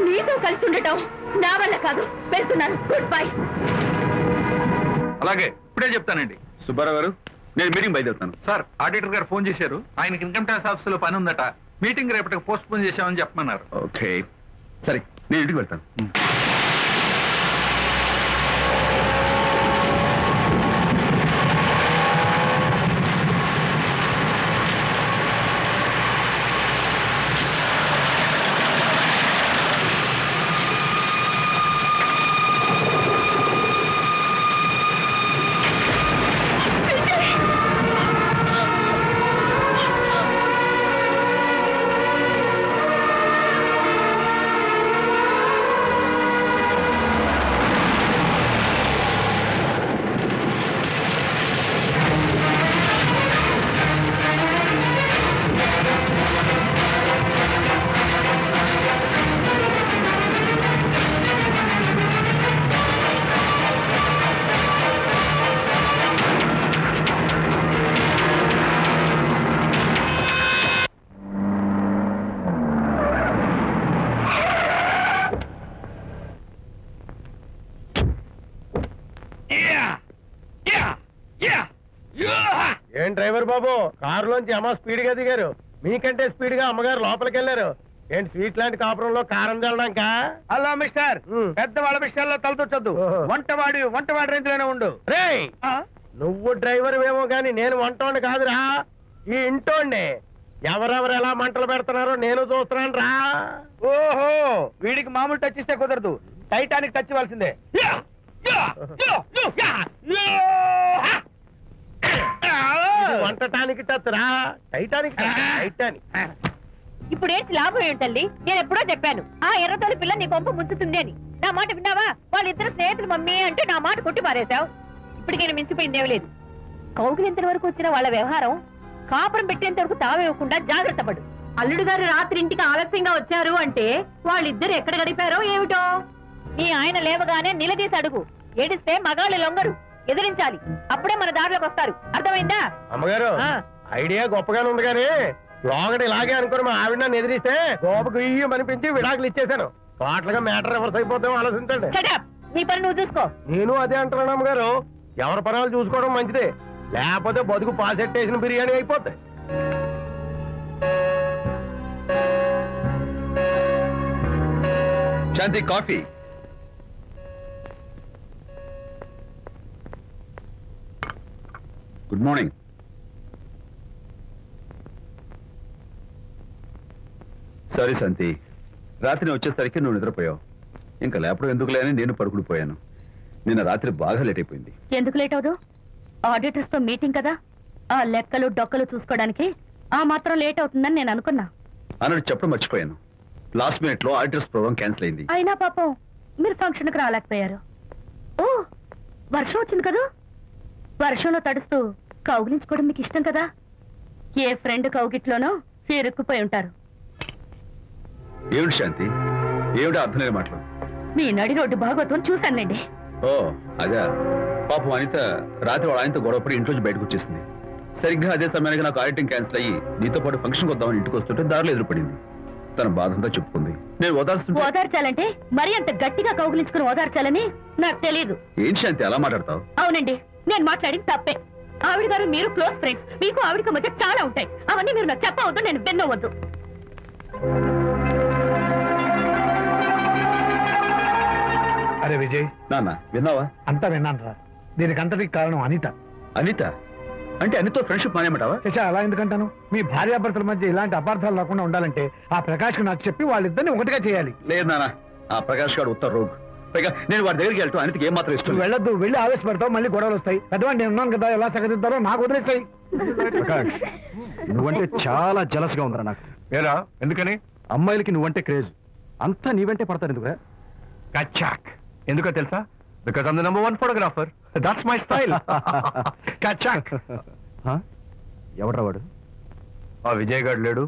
నీతో కలిసి ఉండటం నా వల్ల కాదు. వెళ్తున్నాను. Good bye. అలాగే ఇప్పుడే చెప్తానండి. సుబ్బారావు గారు, నేను మీటింగ్ బయలుదేరుతాను. సార్, ఆడిటర్ గారు ఫోన్ చేశారు. ఆయనకి ఇన్కమ్ ట్యాక్స్ ఆఫీసులో పని ఉందట. మీటింగ్ రేపటికి పోస్ట్ పోన్ చేశామని చెప్పమన్నారు. ఓకే, సరే, నేను ఇంటికి వెళ్తాను. ఏం డ్రైవర్ బాబు, కారులోంచి అమ్మ స్పీడ్ గా దిగారు. మీకంటే స్పీడ్ గా అమ్మగారు లోపలికి వెళ్ళారు. ఏంటి స్వీట్ లాంటి కాపురంలో కారం చల్లడానికా? హలో మిస్టర్, పెద్దవాళ్ళ విషయాల్లో తలదొచ్చొద్దు. వంటవాడి రేంజ్ లోనే ఉండు. రే, నువ్వు డ్రైవర్ ఏమో గాని నేను వంటోండి కాదురా, ఈ ఇంటోండి. ఎవరెవరు ఎలా మంటలు పెడుతున్నారో నేను చూస్తున్నాను రా. ఓహో, వీడికి మామూలు టచ్ ఇస్తే కుదరదు, టైటానిక్ టచ్ ఇవ్వాల్సిందే. వంటటానికి టచ్ రా, టైటానిక్ టైటానిక్. ఇప్పుడు ఏంటి లాభం ఏంటల్లి? నేను ఎప్పుడో చెప్పాను ఆ ఎర్రతోలి పిల్ల నీ కొంప ముంచుతుంది అని. నా మాట విన్నావా? వాళ్ళిద్దరు స్నేహితులు మమ్మీ అంటే నా మాట కొట్టి మారేశావు. ఇప్పటికైనా మించిపోయిందేం లేదు. కౌగిలింత వరకు వచ్చిన వాళ్ళ వ్యవహారం కాపురం పెట్టేంత వరకు తావేయకుండా జాగ్రత్త పడు. అల్లుడు గారు రాత్రి ఇంటికి ఆలస్యంగా వచ్చారు అంటే వాళ్ళిద్దరు ఎక్కడ గడిపారో ఏమిటో. నీ ఆయన లేవగానే నిలదీసి అడుగు. ఏడిస్తే మగాళ్ళు లొంగరు, ఎదిరించాలి. అప్పుడే మన దారిలోకి వస్తారు. అర్థమైందా? అమ్మగారు, ఐడియా గొప్పగానే ఉంది కానీ లోగడి ఇలాగే అనుకుని మా ఆవిడ నన్ను ఎదిరిస్తే గోపకు ఇయ్యం అనిపించి విడాకులు ఇచ్చేశాను. టోటల్ గా మ్యాటర్ రివర్స్ అయిపోతాం, ఆలోచించండి. నీ పని నువ్వు చూసుకో. నేను అదే అంటున్నాను అమ్మగారు, ఎవరి పనాలు చూసుకోవడం మంచిదే, లేకపోతే బతుకు పాసెట్టేసిన బిర్యానీ అయిపోతాయి. శాంతి, కాఫీ. Good morning. సారీ శాంతి, రాత్రి వచ్చేసరికి నువ్వు నిద్రపోయావు. ఇంకా లేపడం ఎందుకులే అని నేను పడుకుడిపోయాను. నిన్న రాత్రి బాగా లేట్ అయిపోయింది. ఎందుకు లేట్ అవదు? ఆడిటర్స్ తో మీటింగ్ కదా, ఆ లెక్కలు డొక్కలు చూసుకోవడానికి ఆ మాత్రం లేట్ అవుతుందని నేను అనుకున్నా. అన్నట్టు చెప్పడం మర్చిపోయాను. లాస్ట్ మినిట్ లో ఆడిటర్స్ ప్రోగ్రామ్ క్యాన్సిల్ అయింది. అయినా పాపం మీరు ఫంక్షన్ కి రాలేకపోయారు. ఓ, వర్షం వచ్చింది కదా, వర్షంలో తడుస్తూ కౌగిలించుకోవడం మీకు ఇష్టం కదా. ఏ ఫ్రెండ్ కౌగిట్లోనో ఇరుక్కుపోయి ఉంటారు. ఏమిటి శాంతి, ఏమిటి అర్థం లేని మాటలు? మీ నడి రోడ్డు భాగవతం చూశానండి. ఓ అదే, పాపం అనిత రాత్రి వాళ్ళ ఆయనతో గొడవపడి ఇంట్లోంచి బయటకు వచ్చేసింది. సరిగ్గా అదే సమయానికి నాకు ఆడిటింగ్ క్యాన్సిల్ అయ్యి నీతో పాటు ఫంక్షన్ వద్దామని ఇంటికి వస్తుంటే దారిలో ఎదురుపడింది. తన బాధంతా చెప్పుకుంది. నేను ఓదార్చాలంటే మరి అంత గట్టిగా కౌగిలించుకుని ఓదార్చాలని నాకు తెలియదు. ఏం శాంతి అలా మాట్లాడతావు? అవునండి, నేను మాట్లాడింది తప్పే. ఆవిడ గారు మీరు క్లోజ్ ఫ్రెండ్స్, మీకు ఆవిడకి మధ్య చాలా ఉంటాయి. అవన్నీ మీరు నాకు చెప్పవద్దు, నేను విన్నవద్దు. అరే విజయ్, నాన్న విన్నావా? అంతా విన్నాను రా. దీనికి అంతటికి కారణం అనిత. అనిత అంటే అనితో ఫ్రెండ్షిప్ మానేమంటావా? అలా ఎందుకంటాను? మీ భార్యాభర్తల మధ్య ఇలాంటి అపార్థాలు రాకుండా ఉండాలంటే ఆ ప్రకాష్ కు నాకు చెప్పి వాళ్ళిద్దరిని ఒకటిగా చేయాలి. లేదు నాన్న, ఆ ప్రకాష్ గారు ఉత్తర రోగ్. పైగా నేను వాడి దగ్గరికి వెళ్తాను. అనితకి ఏం మాత్రం ఇష్టం. వెళ్ళొద్దు, వెళ్ళి ఆవేశపడతావు, మళ్ళీ గొడవలు వస్తాయి. పెద్దవాడు నేను ఉన్నాను కదా, ఎలా సగదిద్దారో నాకు వదిలేస్తాయి. ప్రకాష్, నువ్వంటే చాలా జలస్ గా ఉందరా నాకు. ఏరా, ఎందుకని? అమ్మాయిలకి నువ్వంటే క్రేజ్. అంతా నీ వెంటే పడతారు ఎందుకురా? కచాక్. ఎందుకో తెలుసా? Because I'm the number 1 photographer. That's my style. కచాక్. ఎవడ్రా వాడు? ఆ విజయ్ గారు లేడు,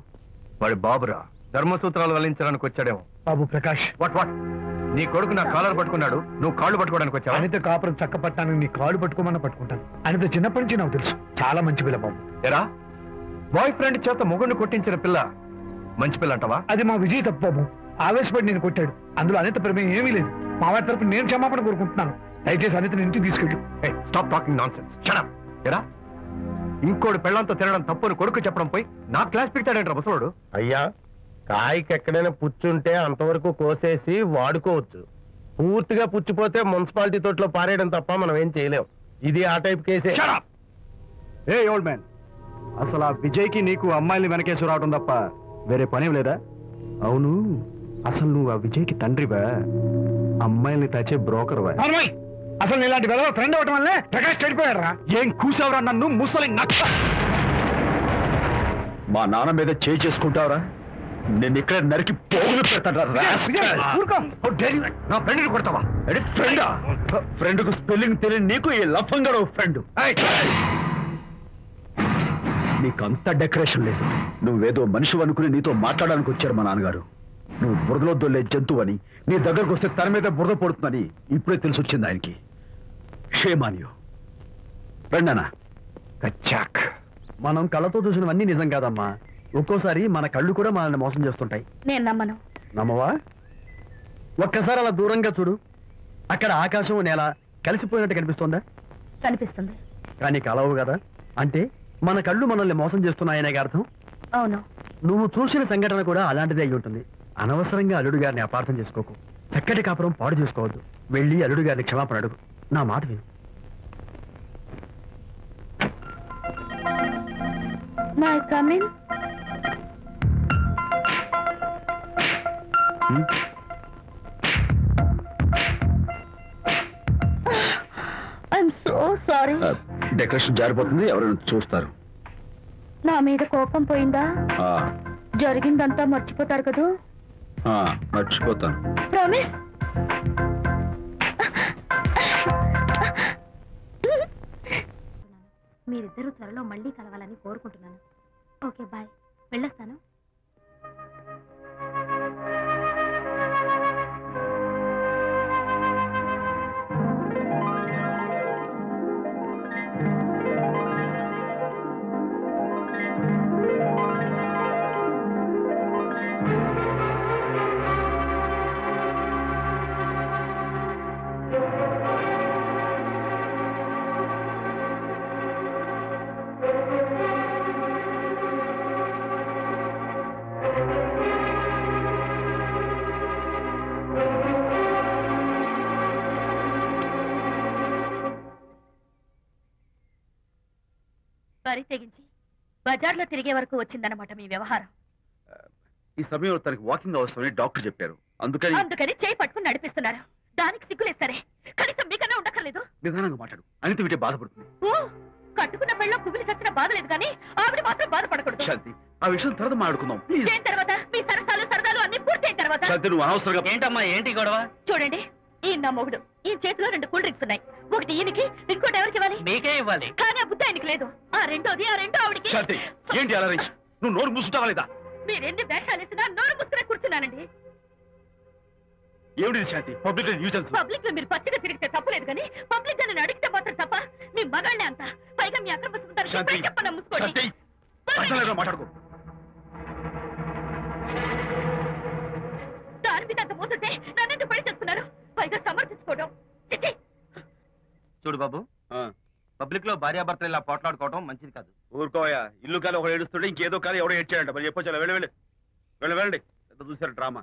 వాడి బాబురా. ధర్మసూత్రాలు వల్లించడానికి వచ్చాడేమో. బాబు ప్రకాష్, వాట్ నీ కొడుకు నా కాలర్ పట్టుకున్నాడు, నువ్వు కాళ్ళు పట్టుకోవడానికి వచ్చావా? అనిత కాపురం చక్క పట్టాను, నీ కాళ్ళు పట్టుకోమన్నా పట్టుకుంటాను. అనిత చిన్నప్పటి నుంచి నాకు తెలుసు, చాలా మంచి పిల్ల బాబు. ఎరా, బాయ్ ఫ్రెండ్ చేత మొగుడిని కొట్టించిన పిల్ల మంచి పిల్ల అంటావా? అది మా విజయ్ తప్పు బాబు. ఆవేశపడి నేను కొట్టాడు. అందులో అనిత ప్రమేయం ఏమీ లేదు. మా వారి తరపు నేను క్షమాపణ కోరుకుంటున్నాను. దయచేసి అనితని ఇంటికి తీసుకెళ్ళు. Stop talking nonsense. Shut up. ఎరా, ఇంకోటి పెళ్ళంతో తినడం తప్పుని కొడుకు చెప్పడం పోయి నా క్లాస్ పెడతాడంటారా ముసలోడు? అయ్యా, కాయకి ఎక్కడైనా పుచ్చుంటే అంతవరకు కోసేసి వాడుకోవచ్చు. పూర్తిగా పుచ్చిపోతే మున్సిపాలిటీ తోటలో పారేయడం తప్ప మనం ఏం చేయలేం. ఇది ఆ టైప్ కేసే. ఏ ఓల్డ్ మ్యాన్, అసలు ఆ విజయ్కి నీకు అమ్మాయిని వెనకేసి రావడం తప్ప వేరే పనేం లేదా? అవును, అసలు నువ్వు ఆ విజయ్కి తండ్రివా, అమ్మాయిని తెచ్చే బ్రోకర్వా? అసలు ఇలాంటి వెధవ ఫ్రెండ్ అవటం వల్లే ప్రకాష్ చెడిపోయారా? ఏం కూసావురా నన్ను ముసలి నచ్చ? మా నాన్న మీద చేయి చేసుకుంటావురా? నేను ఇక్కడ నరికి పోగులు పెడతాడా? నా ఫ్రెండ్ని కొడతావా? ఫ్రెండా? ఫ్రెండ్కు స్పెల్లింగ్ తెలియని నీకు ఈ లఫంగా ఫ్రెండ్. నీకంత డెకరేషన్ లేదు. నువ్వేదో మనిషి అనుకుని నీతో మాట్లాడడానికి వచ్చారు మా నాన్నగారు. నువ్వు బురదలో దొల్లే జంతువు అని, నీ దగ్గరకు వస్తే తన మీద బురద పడుతుందని ఇప్పుడే తెలిసి వచ్చింది ఆయనకి. షేమాన్యూ. రండనా. కచ్చాక్. మనం కళ్ళతో చూసినవన్నీ నిజం కాదమ్మా. ఒక్కోసారి మన కళ్ళు కూడా మనల్ని మోసం చేస్తుంటాయి. నేను నమ్మను. నమ్మవా? ఒక్కసారి అలా దూరంగా చూడు. అక్కడ ఆకాశం నేల కలిసిపోయినట్టు కనిపిస్తోందా? కనిపిస్తుంది. కానీ కలవు కదా. అంటే మన కళ్ళు మనల్ని మోసం చేస్తున్నాయనే అర్థం. అవును. నువ్వు చూసిన సంఘటన కూడా అలాంటిదే అయి ఉంటుంది. అనవసరంగా అల్లుడు గారిని అపార్థం చేసుకోకు. చక్కటి కాపురం పాడు చేసుకోవద్దు. వెళ్ళి అల్లుడు గారిని క్షమాపణ అడుగు. నా మాట విను. May come in. I'm so sorry. Decoration జారిపోతుంది, ఎవరైనా చూస్తారు. నా మీద కోపం పోయిందా? జరిగిందంతా మర్చిపోతారు కదూ? మర్చిపోతాను. ప్రామిస్? మీరిద్దరూ త్వరలో మళ్ళీ కలవాలని కోరుకుంటున్నాను. Okay, bye. వెళ్ళొస్తాను. వరి తెగించి బజార్లో తిరిగే వరకు వచ్చిందన్నమాట మీ వ్యవహారం. ఈ సమయంలో తనకి వాకింగ్ అవసరమని డాక్టర్ చెప్పారు. అందుకని చేయి పట్టుకుని నడిపిస్తున్నారు. దానికి సిగ్గులేదు సరే, కనీసం మీకన్నా ఉండక్కర్లేదు. నిదానంగా మాట్లాడు. అనిత వింటే బాధపడుతుంది. ఓ, కట్టుకున్న పెళ్ళలో కుమిలి చచ్చిన బాధ లేదు కానీ ఆవిడ మాత్రం బాధపడకూడదు. శాంతి, ఆ విషయం తర్వాత మాట్లాడుకుందాం ప్లీజ్. చేయిన తర్వాత మీ సరదాలు అన్ని పూర్తయిన తర్వాత. శాంతి, నువ్వు అనవసరంగా. ఏంటమ్మా, ఏంటి గొడవ? చూడండి, ఈయన నా మొగుడు. ఈయన చేతిలో 2 కూల్ డ్రింక్స్ ఉన్నాయి. ఒకటి ఈయనకి, ఇంకోటి ఎవరికి ఇవ్వాలి? మీకే ఇవ్వాలి. కానీ ఆ బుద్ధి ఆయనకి లేదు. ఆ రెండో ఆవిడకి. శాంతి, ఏంటి అలా రేంజ్? నువ్వు నోరు మూసుకుంటావా లేదా? మీరెన్ని వేషాలు వేసినా నోరు ముసుకునే కూర్చున్నానండి. ఏమిటి శాంతి? Public nuisance. పబ్లిక్ లో మీరు పచ్చిగా తిరిగితే తప్పలేదు కానీ పబ్లిక్ గా నేను అడిగితే మాత్రం తప్ప. మీ మగాళ్ళే అంత. పైగా మీ అక్రమ సుందరం చెప్పన ముసుకోండి. మాట్లాడుకో. దాని మీద అంత మోసంటే నన్నెందుకు పడి చేస్తున్నారు? పైగా సమర్థించుకోవడం. చూడు బాబు, పబ్లిక్ లో భార్యాభర్తలు ఇలా పోట్లాడుకోవడం మంచిది కాదు. ఊరుకోయా. ఇల్లు కాదు ఒకడు ఏడుస్తుంటే ఇంకేదో కాదు ఎవడో ఏడ్చాడంట. మరి చెప్పొచ్చు. వెళ్ళండి. చూసారు డ్రామా.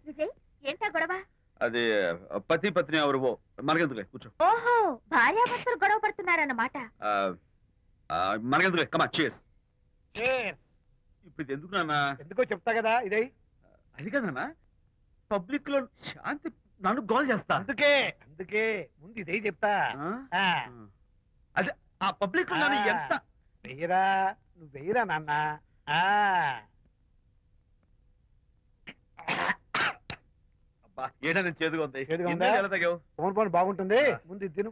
విజయ్, ఏంటా గొడవ? అది పతి పత్ని ఎవరు మనకెందుకులే, కూర్చో. ఓహో, భార్యాభర్తలు గొడవ పడుతున్నారన్నమాట. మనకెందుకులే, కమా చీర్స్. ఇప్పుడు ఇది ఎందుకు నాన్న? ఎందుకో చెప్తా కదా. ఇదే అది కదన్నా, పబ్లిక్ లో శాంతి నన్ను గోల్ చేస్తా. అందుకే ముందు ఇదే చెప్తా. అదే ఆ పబ్లిక్ లో నన్ను ఎంత వెయ్యరా, నువ్వు వెయ్యరా నాన్న. ఏంటని చేదుగా ఉంది చేదుగా ఉందా? ఎలా తగ్గావు ఫోన్ ఫోన్ బాగుంటుంది ముందు ఇది తిను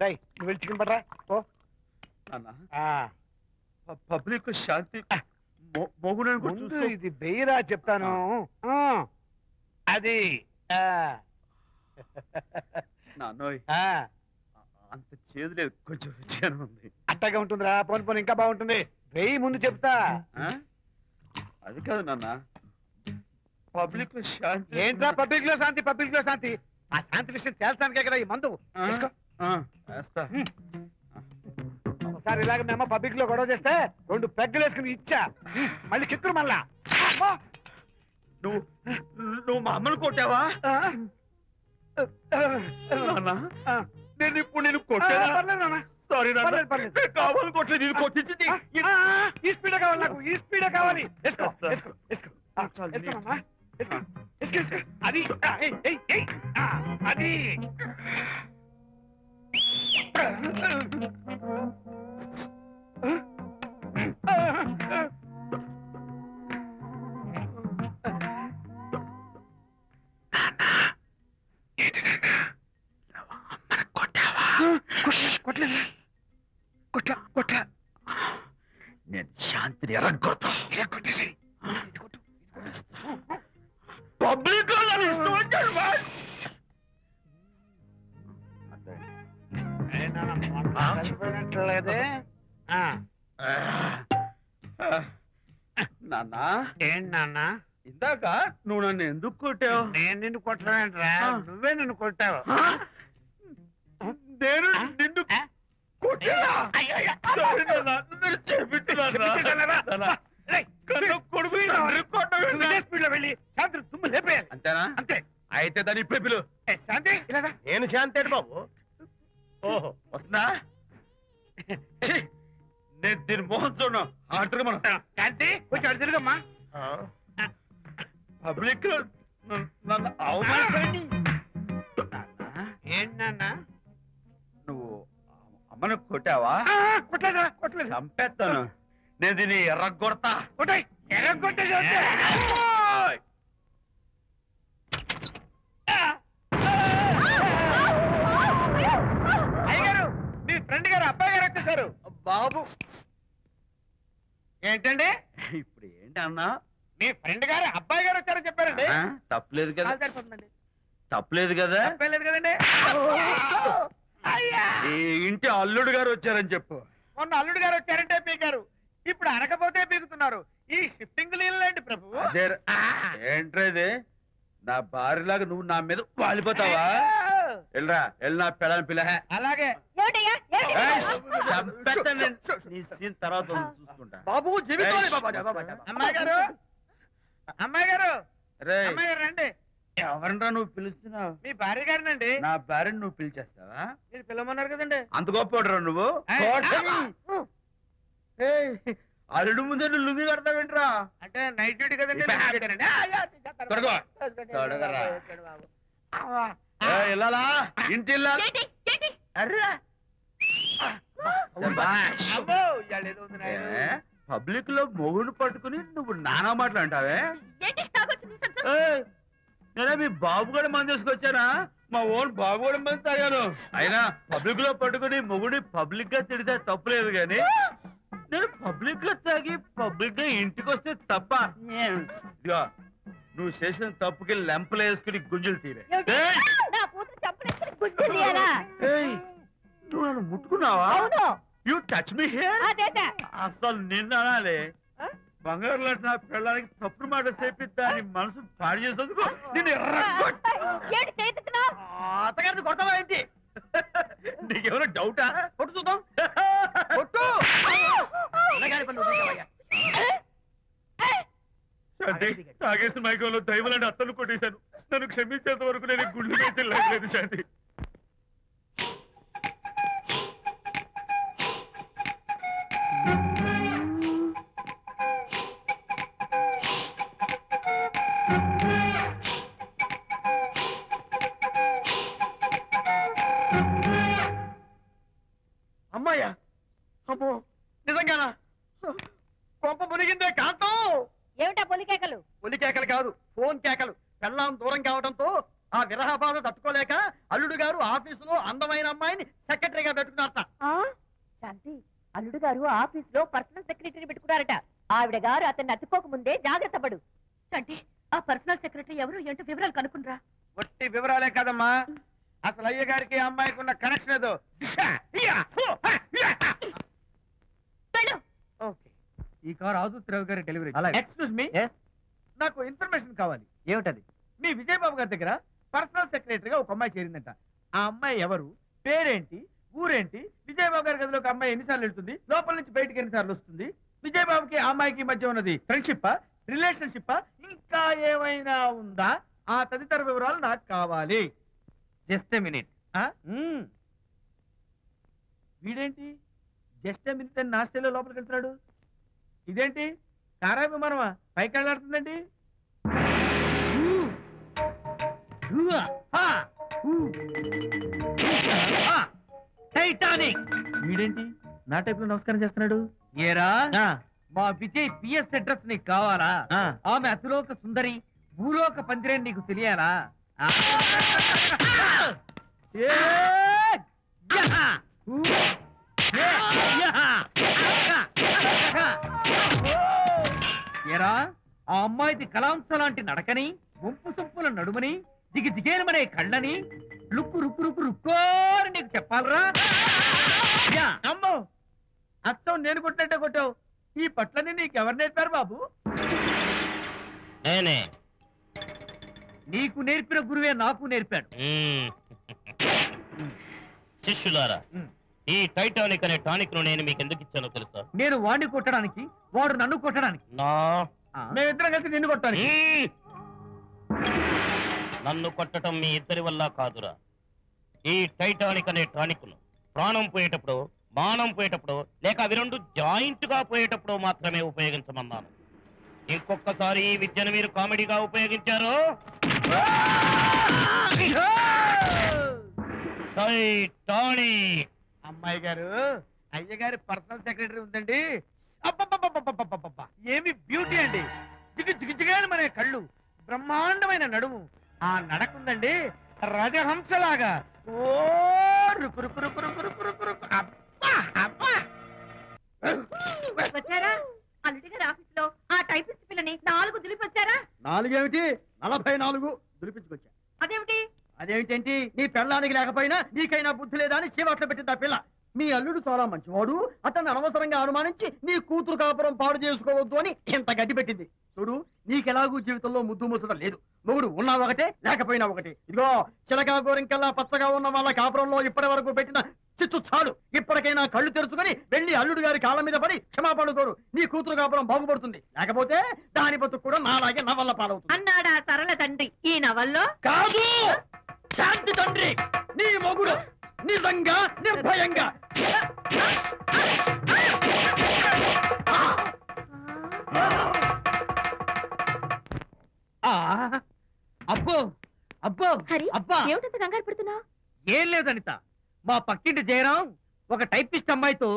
రై నువ్వు వెళ్ళి చికెన్ పట్టరా ఓ పబ్లిక్ శాంతి ముందు ఇది బెయ్యరా చెప్తాను అది నాన్నోయ్ అంత చేదు లేదు కొంచెం రుచిగానే ఉంది అట్టగా ఉంటుందిరా పోను పోను ఇంకా బాగుంటుంది వెయ్యి ముందు చెప్తా అది కాదు నాన్న పబ్లిక్ లో శాంతి ఏంట్రా పబ్లిక్ లో శాంతి పబ్లిక్ లో శాంతి ఆ శాంతి విషయం తేల్చడానికే కదా ఈ మందు తీసుకో. ఒకసారి ఇలాగ మేము పబ్లిక్ లో గొడవ చేస్తే 2 పెగ్గలు వేసుకుని ఇచ్చా మళ్ళీ కిక్కురు మళ్ళా నువ్వు మా అమ్మను కొట్టావా నేను ఇప్పుడు నేను కొట్టా సారీ కావాలి కొట్టలేదు ఇది కొట్టించింది ఈ స్పీడ్ కావాలి నాకు ఈ స్పీడ్ కావాలి వేసుకో వేసుకో వేసుకో వేసుకోమమ్మా వేసుకో వేసుకో వేసుకో అది అది కొట్టలేదు కొట్లా కొట్లా నేను శాంతిని ఎరగొడతా కొట్టేసి పబ్లిక్ చనిపోయినట్లేదే నాన్న ఏంటి నాన్న ఇందాక నువ్వు నన్ను ఎందుకు కొట్టావు నేను నిన్ను కొట్టలేంట్రా నువ్వే నిన్ను కొట్టావు నేను నిన్ను అంతేనా అంతే అయితే దాని ఇప్పుడే పిలు శాంతి నేను శాంతేడు బాబు ఓహో వస్తుందా నేను దీని మోహన్ చూడను ఆర్డర్ మనం శాంతి కొంచెం అటు తిరుగమ్మా పబ్లిక్ లో నన్ను అవమానిస్తానండి ఏంటన్నా నువ్వు అమ్మను కొట్టావా కొట్టలేదా కొట్టలేదు చంపేస్తాను నేను దీన్ని ఎర్రగొడతా కొట్టాయి ఎర్రగొట్టేసి అయ్యగారు మీ ఫ్రెండ్ గారు అబ్బాయి గారు వచ్చేసారు బాబు ఏంటండి ఇప్పుడు ఏంటి అన్నా మీ ఫ్రెండ్ గారు అబ్బాయి గారు వచ్చారని చెప్పారండి తప్పలేదు కదా సరిపోతుందండి తప్పలేదు కదా తప్పలేదు కదండి ఈ ఇంటి అల్లుడు గారు వచ్చారని చెప్పు మొన్న అల్లుడు గారు వచ్చారంటే పీకారు ఇప్పుడు అనకపోతే పీకుతున్నారు ఈ షిఫ్టింగ్ లేండి ప్రభు అదే ఏంట్రా ఇది నా భార్యలాగా నువ్వు నా మీద వాలిపోతావా వెళ్ళరా వెళ్ళి నా పెళ్ళని పిల్ల అలాగే తర్వాత చూసుకుంటా బాబు జీవితం అమ్మాయి గారు అమ్మాయి గారు రే అమ్మాయి గారు రండి ఎవరంటా నువ్వు పిలుస్తున్నావు మీ భార్య గారినండి నా భార్యను నువ్వు పిలిచేస్తావా మీరు పిలవమన్నారు కదండి అంత గొప్ప నువ్వు అల్లుడు ముందే నువ్వు లుంగి కడతావేంట్రా అంటే నైట్ డ్యూటీ కదండి వెళ్ళాలా ఇంటి వెళ్ళాలి పబ్లిక్ లో మొగుడు పట్టుకుని నువ్వు నానా మాటలు అంటావే నేనే మీ బాబు కూడా మంది తీసుకొచ్చానా మా ఓన్ బాబు కూడా మంది తాగాను అయినా పబ్లిక్ లో పట్టుకుని మొగుడి పబ్లిక్ గా తిడితే తప్పులేదు గాని నేను పబ్లిక్ గా తాగి పబ్లిక్ గా ఇంటికి వస్తే తప్ప ఇదిగో నువ్వు చేసిన తప్పుకి లెంపలు వేసుకుని గుంజులు తీరే నువ్వు నన్ను ముట్టుకున్నావా యూ టచ్ మీ హియర్ అసలు నిన్న అనాలి బంగారు లాంటి నా పిల్లలకి తప్పుడు మాట చెప్పిద్దా అని మనసు పాడు చేసేందుకు నేను అత్తగారిని కొడతావా ఏంటి నీకేమైనా డౌటా కొట్టు చూద్దాం కొట్టు తాగేసిన మైకంలో దైవలాంటి అత్తను కొట్టేశాను నన్ను క్షమించేంత వరకు నేను గుళ్ళు వేసి లేదు శాంతి అమ్మాయ్యా అమ్మో నిజంగానా కొంప మునిగిందే కాంతం ఏమిటా పొలి కేకలు? పులి కేకలు కాదు, ఫోన్ కేకలు. పెళ్ళాం దూరం కావడంతో ఆ విరహ బాధ తట్టుకోలేక అల్లుడు గారు ఆఫీసులో అందమైన అమ్మాయిని సెక్రటరీగా పెట్టుకున్నారట. శాంతి, అల్లుడు గారు ఆఫీస్ లో పర్సనల్ సెక్రటరీ పెట్టుకున్నారట. ఆవిడ గారు అతన్ని అతుక్కోక ముందే జాగ్రత్త పడు. శాంతి, ఆ పర్సనల్ సెక్రటరీ ఎవరు ఏంటో వివరాలు కనుక్కునరా. ఒట్టి వివరాలే కదమ్మా, అసలు అయ్య గారికి అమ్మాయికి ఉన్న కనెక్షన్ ఏదో. ఈ కార్ ఆదుత్రావు గారి డెలివరీ. ఎక్స్క్యూజ్ మీ, నాకు ఇన్ఫర్మేషన్ కావాలి. ఏమిటది? మీ విజయబాబు గారి దగ్గర పర్సనల్ సెక్రటరీగా ఒక అమ్మాయి చేరిందంట. ఆ అమ్మాయి ఎవరు, పేరేంటి, ఊరేంటి, విజయబాబు గారి గదిలోకి అమ్మాయి ఎన్నిసార్లు వెళ్తుంది, లోపల నుంచి బయటికి ఎన్నిసార్లు వస్తుంది, విజయబాబుకి ఆ అమ్మాయికి మధ్య ఉన్నది ఫ్రెండ్షిప్, రిలేషన్షిప్, ఇంకా ఏమైనా ఉందా, ఆ తదితర వివరాలు నాకు కావాలి. Just minute. వీడేంటి జస్ట్ మినిట్ అని నాస్టేలో లోపలికి వెళ్తున్నాడు? ఇదేంటి కారా విమానమా పైకి వెళ్ళాడుతుందండి? టైటానిక్. వీడేంటి నా టైప్ లో నమస్కారం చేస్తున్నాడు? ఏరా, మా విజయ్ పిఎస్ అడ్రస్ నీకు కావాలా? ఆమె అతిలోక సుందరి, భూలోక పందిరేని నీకు తెలియాలా? ఏరా, ఆ అమ్మాయిది కలాంస లాంటి నడకని, వంపు సొంపుల నడుమని, దిగి దిగేనమనే కళ్ళని, లుక్కు రుక్కు రుక్కు రుక్కోని నీకు చెప్పాలరా? అమ్మో, అత్తం నేను కొట్టినట్టే కొట్టావు. ఈ పట్లని నీకెవరు నేర్పారు బాబు? నేనే. నీకు నేర్పిన గురువే నాకు నేర్పాడు. శిష్యులారా, ఈ టైటానిక్ అనే టానిక్ ను నేను మీకు ఎందుకు ఇచ్చానో తెలుసా? నేను వాడిని కొట్టడానికి, వాడు నన్ను కొట్టడానికి. మేమిద్దరం కలిసి నిన్ను కొట్టాను. నన్ను కొట్టడం మీ ఇద్దరి వల్ల కాదురా. ఈ టైటానిక్ అనే టానిక్ ను ప్రాణం పోయేటప్పుడు, మానం పోయేటప్పుడు, లేక అవి రెండు జాయింట్ గా పోయేటప్పుడు మాత్రమే ఉపయోగించమన్నాను. ఇంకొకసారి ఈ విద్యను మీరు కామెడీగా ఉపయోగించారు, టైటానిక్. అమ్మాయి గారు, అయ్య గారి పర్సనల్ సెక్రటరీ ఉందండి. అబ్బబ్బబ్బబ్బబ్బబ్బబ్బ, ఏమి బ్యూటీ అండి! జిగిజిగిజిగాని మనే కళ్ళు, బ్రహ్మాండమైన నడుము, ఆ నడకుందండి రజహంసలాగా. ఓ రుకు రుకు రుకు రుకు రుకు రుకు రుకు. అబ్బా అబ్బా! వచ్చారా? అల్లుడి గారి ఆఫీస్ లో ఆ టైపిస్ట్ పిల్లని 4 దులిపి వచ్చారా? 4 ఏమిటి, 44 దులిపించుకొచ్చా. అదేమిటి? అదేమిటేంటి, నీ పెళ్ళానికి లేకపోయినా నీకైనా బుద్ధి లేదా అని చీవట్లు పెట్టింది ఆ పిల్ల. మీ అల్లుడు చాలా మంచివాడు, అతన్ని అనవసరంగా అనుమానించి నీ కూతురు కాపురం పాడు చేసుకోవద్దు అని ఇంత గడ్డి పెట్టింది. చూడు, నీకెలాగూ జీవితంలో ముద్దు ముచ్చడం లేదు. మొగుడు ఉన్నా ఒకటే, లేకపోయినా ఒకటే. ఇదిగో, చిలకా గోరింకల్లా పచ్చగా ఉన్న వాళ్ళ కాపురంలో ఇప్పటి వరకు పెట్టిన చిచ్చు చాలు. ఇప్పటికైనా కళ్ళు తెరుచుకుని వెళ్ళి అల్లుడు గారి కాళ్ళ మీద పడి క్షమాపణ కోరు. నీ కూతురు కాపురం బాగుపడుతుంది. లేకపోతే దాని బతుకు కూడా నాలాగే నవల్ల పాలవుతుంది అన్నాడా సరళ తండ్రి ఈ నవల్లో? కాదు, శాంతి తండ్రి, నీ మొగుడు నిజంగా నిర్భయంగా. అబ్బో అబ్బో హరి, అబ్బా, ఏమిటంత కంగారు పడుతున్నావు? ఏం లేదనిత, మా పక్కింటి జయరాం ఒక టైపిస్ట్ అమ్మాయితో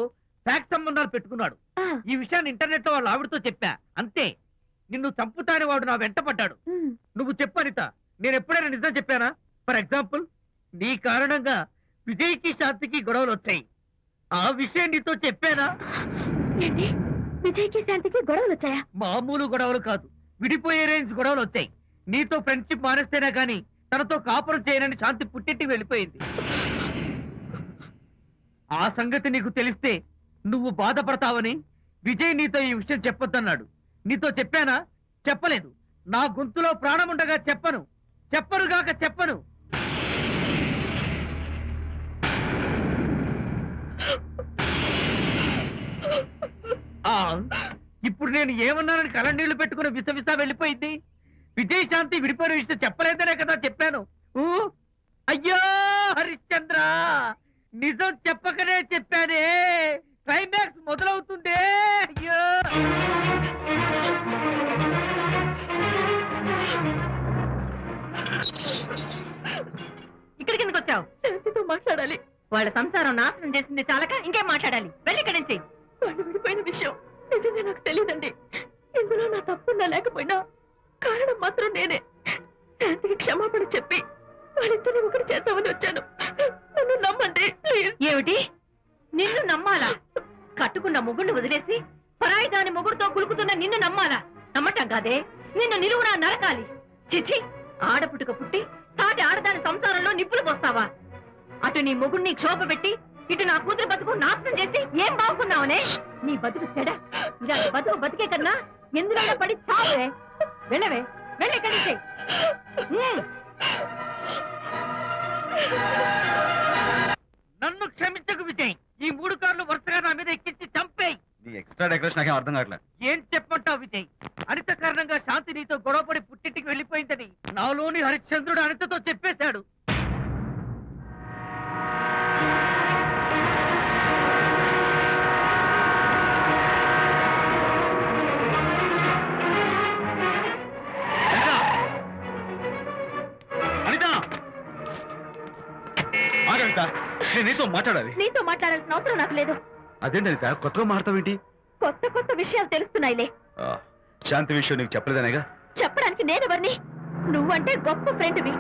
ఫ్యాక్స్ సంబంధాలు పెట్టుకున్నాడు. ఈ విషయాన్ని ఇంటర్నెట్ లో వాళ్ళ ఆవిడతో చెప్పా, అంతే. నిన్ను చంపుతాని వాడు నా వెంట పడ్డాడు. నువ్వు చెప్పు అనిత, నేను ఎప్పుడైనా నిజం చెప్పానా? ఫర్ ఎగ్జాంపుల్, నీ కారణంగా విజయ్కి శాంతికి గొడవలు వచ్చాయి. ఆ విషయం నీతో చెప్పానా? ఏంటి, విజయ్కి శాంతికి గొడవలు వచ్చాయా? మామూలు గొడవలు కాదు, విడిపోయే రేంజ్ గొడవలు వచ్చాయి. నీతో ఫ్రెండ్షిప్ మానేస్తేనే గాని తనతో కాపురం చేయనని శాంతి పుట్టింటికి వెళ్ళిపోయింది. ఆ సంగతి నీకు తెలిస్తే నువ్వు బాధపడతావని విజయ్ నీతో ఈ విషయం చెప్పొద్దన్నాడు. నీతో చెప్పానా? చెప్పలేదు. నా గొంతులో ప్రాణముండగా చెప్పను, చెప్పనుగాక చెప్పను. ఇప్పుడు నేను ఏమన్నానని కళ్ళనీళ్లు పెట్టుకుని విసవిసా వెళ్ళిపోయింది. విజయ్ శాంతి విడిపోయిన విషయం చెప్పలేదనే కదా చెప్పాను. అయ్యో హరిశ్చంద్ర, నిజం చెప్పకనే చెప్పానే, క్లైమాక్స్ మొదలవుతుందే. అయ్యో, ఇక్కడికి ఎందుకు వచ్చావు? శాంతితో మాట్లాడాలి. వాళ్ళ సంసారం నాశనం చేసింది చాలక ఇంకేం మాట్లాడాలి? వెళ్ళి ఇక్కడి నుంచి. వాళ్ళు విడిపోయిన విషయం నిజంగా నాకు తెలియదండి. ఇందులో నా తప్పున్నా లేకపోయినా కారణం మాత్రం నేనే. శాంతికి క్షమాపణ చెప్పి వాళ్ళిద్దరిని ఒకటి చేద్దామని వచ్చాను. నన్ను నమ్మండి ప్లీజ్. ఏమిటి నిన్ను నమ్మాలా? కట్టుకున్న మొగుడిని వదిలేసి పరాయి దాని మొగుడుతో కులుకుతున్న నిన్ను నమ్మాలా? నమ్మటం కాదే, నిన్ను నిలువునా నరకాలి. చిచి, ఆడపుట్టుక పుట్టి సాటి ఆడదాని సంసారంలో నిప్పులు పోస్తావా? అటు నీ మొగుడిని క్షోభ పెట్టి ఇటు నా కూతురు బతుకు నాశనం చేసి ఏం బాగుకుందామనే? నీ బతుకు చెడ. ఇలాంటి బతుకు బతికే కన్నా ఎందులో పడి చావే. వెళ్ళవే, వెళ్ళి కలిసే. నన్ను క్షమించకు విజయ్. ఈ 3 కార్లు వరుసగా నా మీద ఎక్కించి చంపేయి. నీ ఎక్స్ట్రా డెకరేషన్ నాకేం అర్థం కావట్లేదు. ఏం చెప్పంటావు విజయ్? అనిత కారణంగా శాంతి నీతో గొడవపడి పుట్టింటికి వెళ్ళిపోయిందని నాలోని హరిశ్చంద్రుడు అనితతో చెప్పేశాడు. నీతో మాట్లాడాలి. నీతో మాట్లాడాల్సిన అవసరం నాకు లేదు. అదేంటి అనిత, కొత్తగా మాట్లాడతావేంటి? కొత్త కొత్త విషయాలు తెలుస్తున్నాయిలే. శాంతి విషయం నీకు చెప్పలేదనేగా? చెప్పడానికి నేనెవరిని? నువ్వంటే గొప్ప ఫ్రెండ్వి.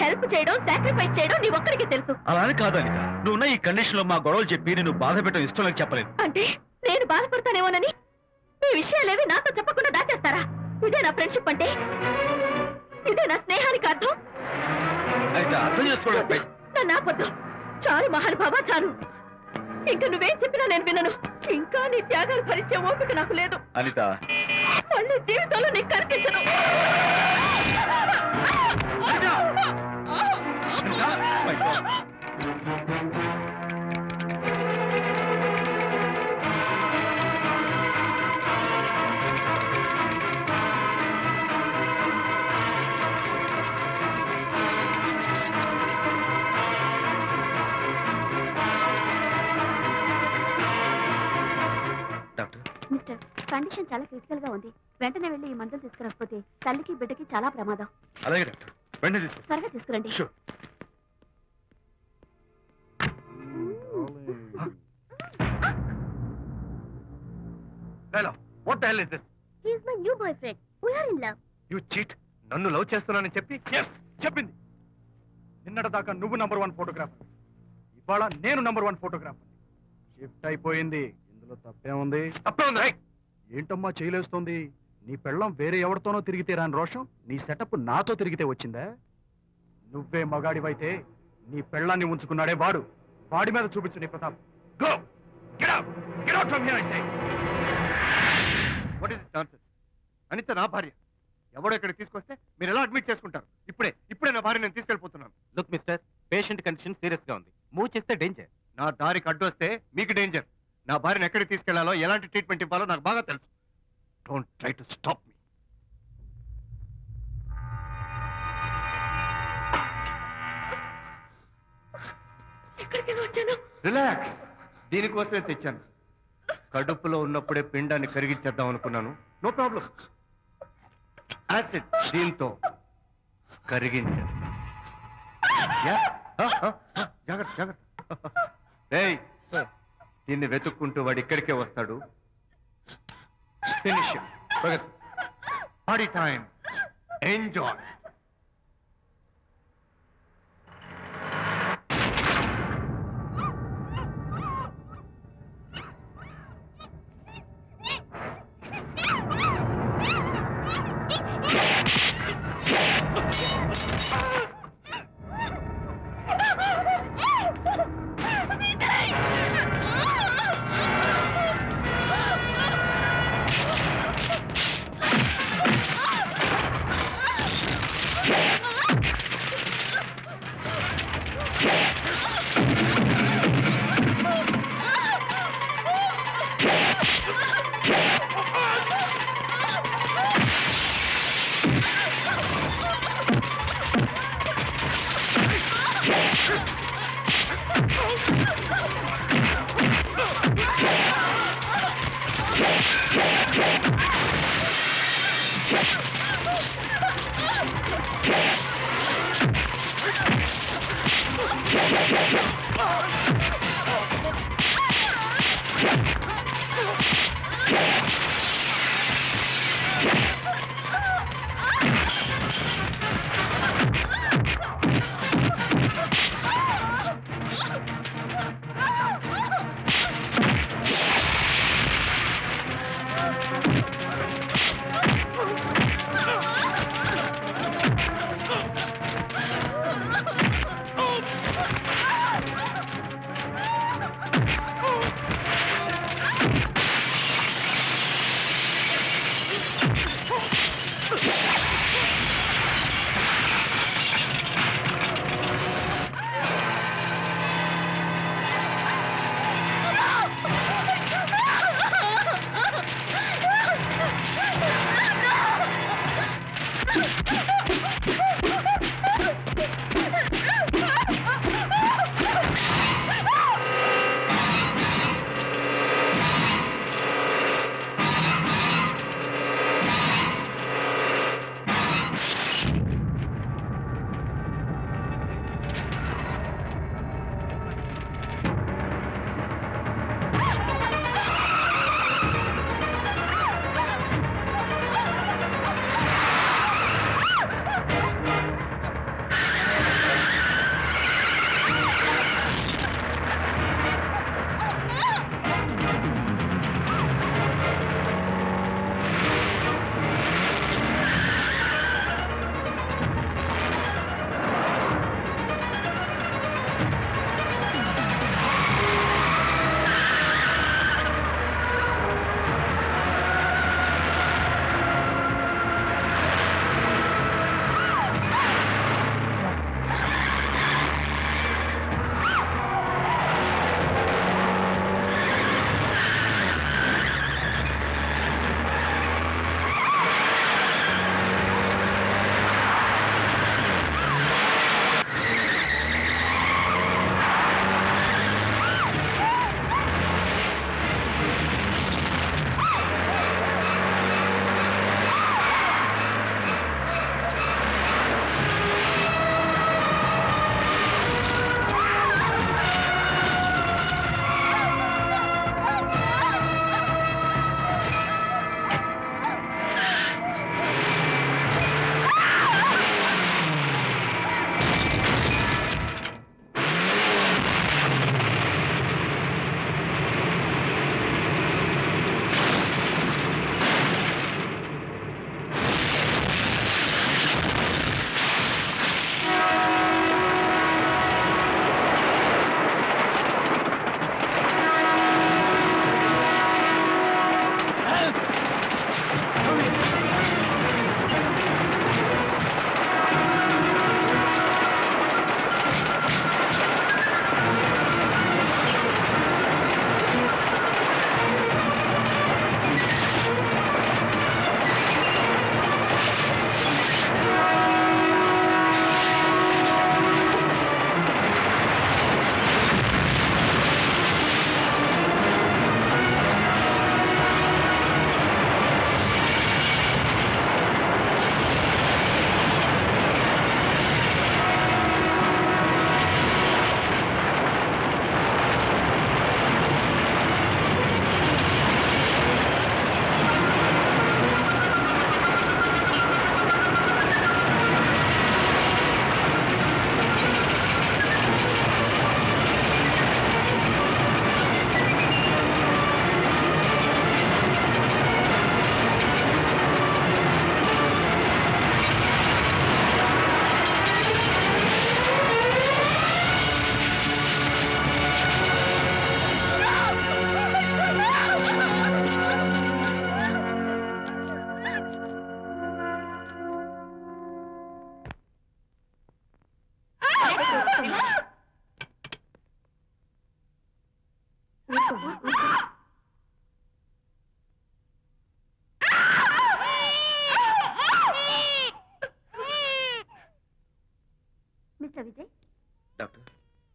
హెల్ప్ చేయడం, సాక్రిఫైస్ చేయడం నీ ఒక్కడికి తెలుసు. అలానే కాదు అనిత, నువ్వున్న ఈ కండిషన్ లో మా గొడవలు చెప్పి నేను బాధ పెట్టడం ఇష్టం నాకు చెప్పలేదు. అంటే నేను బాధపడతానేమోనని ఈ విషయాలేవి నాతో చెప్పకుండా దాచేస్తారా? ఇదే నా ఫ్రెండ్షిప్ అంటే? ఇదే నా స్నేహానికి అర్థం? అయితే అర్థం చేసుకోవడం నన్ను ఆపొద్దు. చాలు మహానుభావా, చాలు. ఇంకా నువ్వేం చెప్పినా నేను వినను. ఇంకా నీ త్యాగాలు భరించే ఓపిక నాకు లేదు అనిత. మళ్ళీ జీవితంలో నీకు కనిపించను. మిస్టర్, కండిషన్ చాలా క్రిటికల్ గా ఉంది. వెంటనే వెళ్ళి ఈ మందులు తీసుకురాకపోతే తల్లికి బిడ్డకి చాలా ప్రమాదం. అలాగే డాక్టర్, వెంటనే తీసుకో. త్వరగా తీసుకురండి. Hello, what the hell is this? He is my new boyfriend. We are in love. You cheat. నన్ను లవ్ చేస్తున్నానని చెప్పి చెప్పింది. నిన్నటి దాకా నువ్వు నంబర్ 1 ఫోటోగ్రాఫర్, ఇవాళ నేను నంబర్ 1 ఫోటోగ్రాఫర్. షిఫ్ట్ అయిపోయింది. ఇందులో తప్పేముంది? తప్పేముంది? ఏంటమ్మా చేయలేస్తుంది? నీ పెళ్ళం వేరే ఎవరితోనో తిరిగితే రాని రోషం నీ సెటప్ నాతో తిరిగితే వచ్చిందా? నువ్వే మగాడివైతే నీ పెళ్ళాన్ని ఉంచుకున్నాడే వాడు, వాడి మీద చూపించు నీ ప్రతాప్. Go, get out, get out from here I say. What is this nonsense? Anitha నా భార్య. ఎవడో ఇక్కడికి తీసుకొస్తే మీరు ఎలా అడ్మిట్ చేసుకుంటారు? ఇప్పుడే నా భార్య నేను తీసుకెళ్ళిపోతున్నాను. Look mister, patient condition serious గా ఉంది. మూవ్ చేస్తే డేంజర్. నా దారికి అడ్డు వస్తే మీకు డేంజర్. నా భార్యను ఎక్కడికి తీసుకెళ్లాలో, ఎలాంటి ట్రీట్మెంట్ ఇవ్వాలో నాకు బాగా తెలుసు. Don't try to stop me. Relax. దీనికోసమే తెచ్చాను. కడుపులో ఉన్నప్పుడే పిండాన్ని కరిగించేద్దాం అనుకున్నాను. No problem. యాసిడ్ దీంతో కరిగించేస్తాను. జాగ్రత్త జాగ్రత్త. ఏయ్, దీన్ని వెతుక్కుంటూ వాడు ఇక్కడికే వస్తాడు. Finish party time. ఎంజాయ్.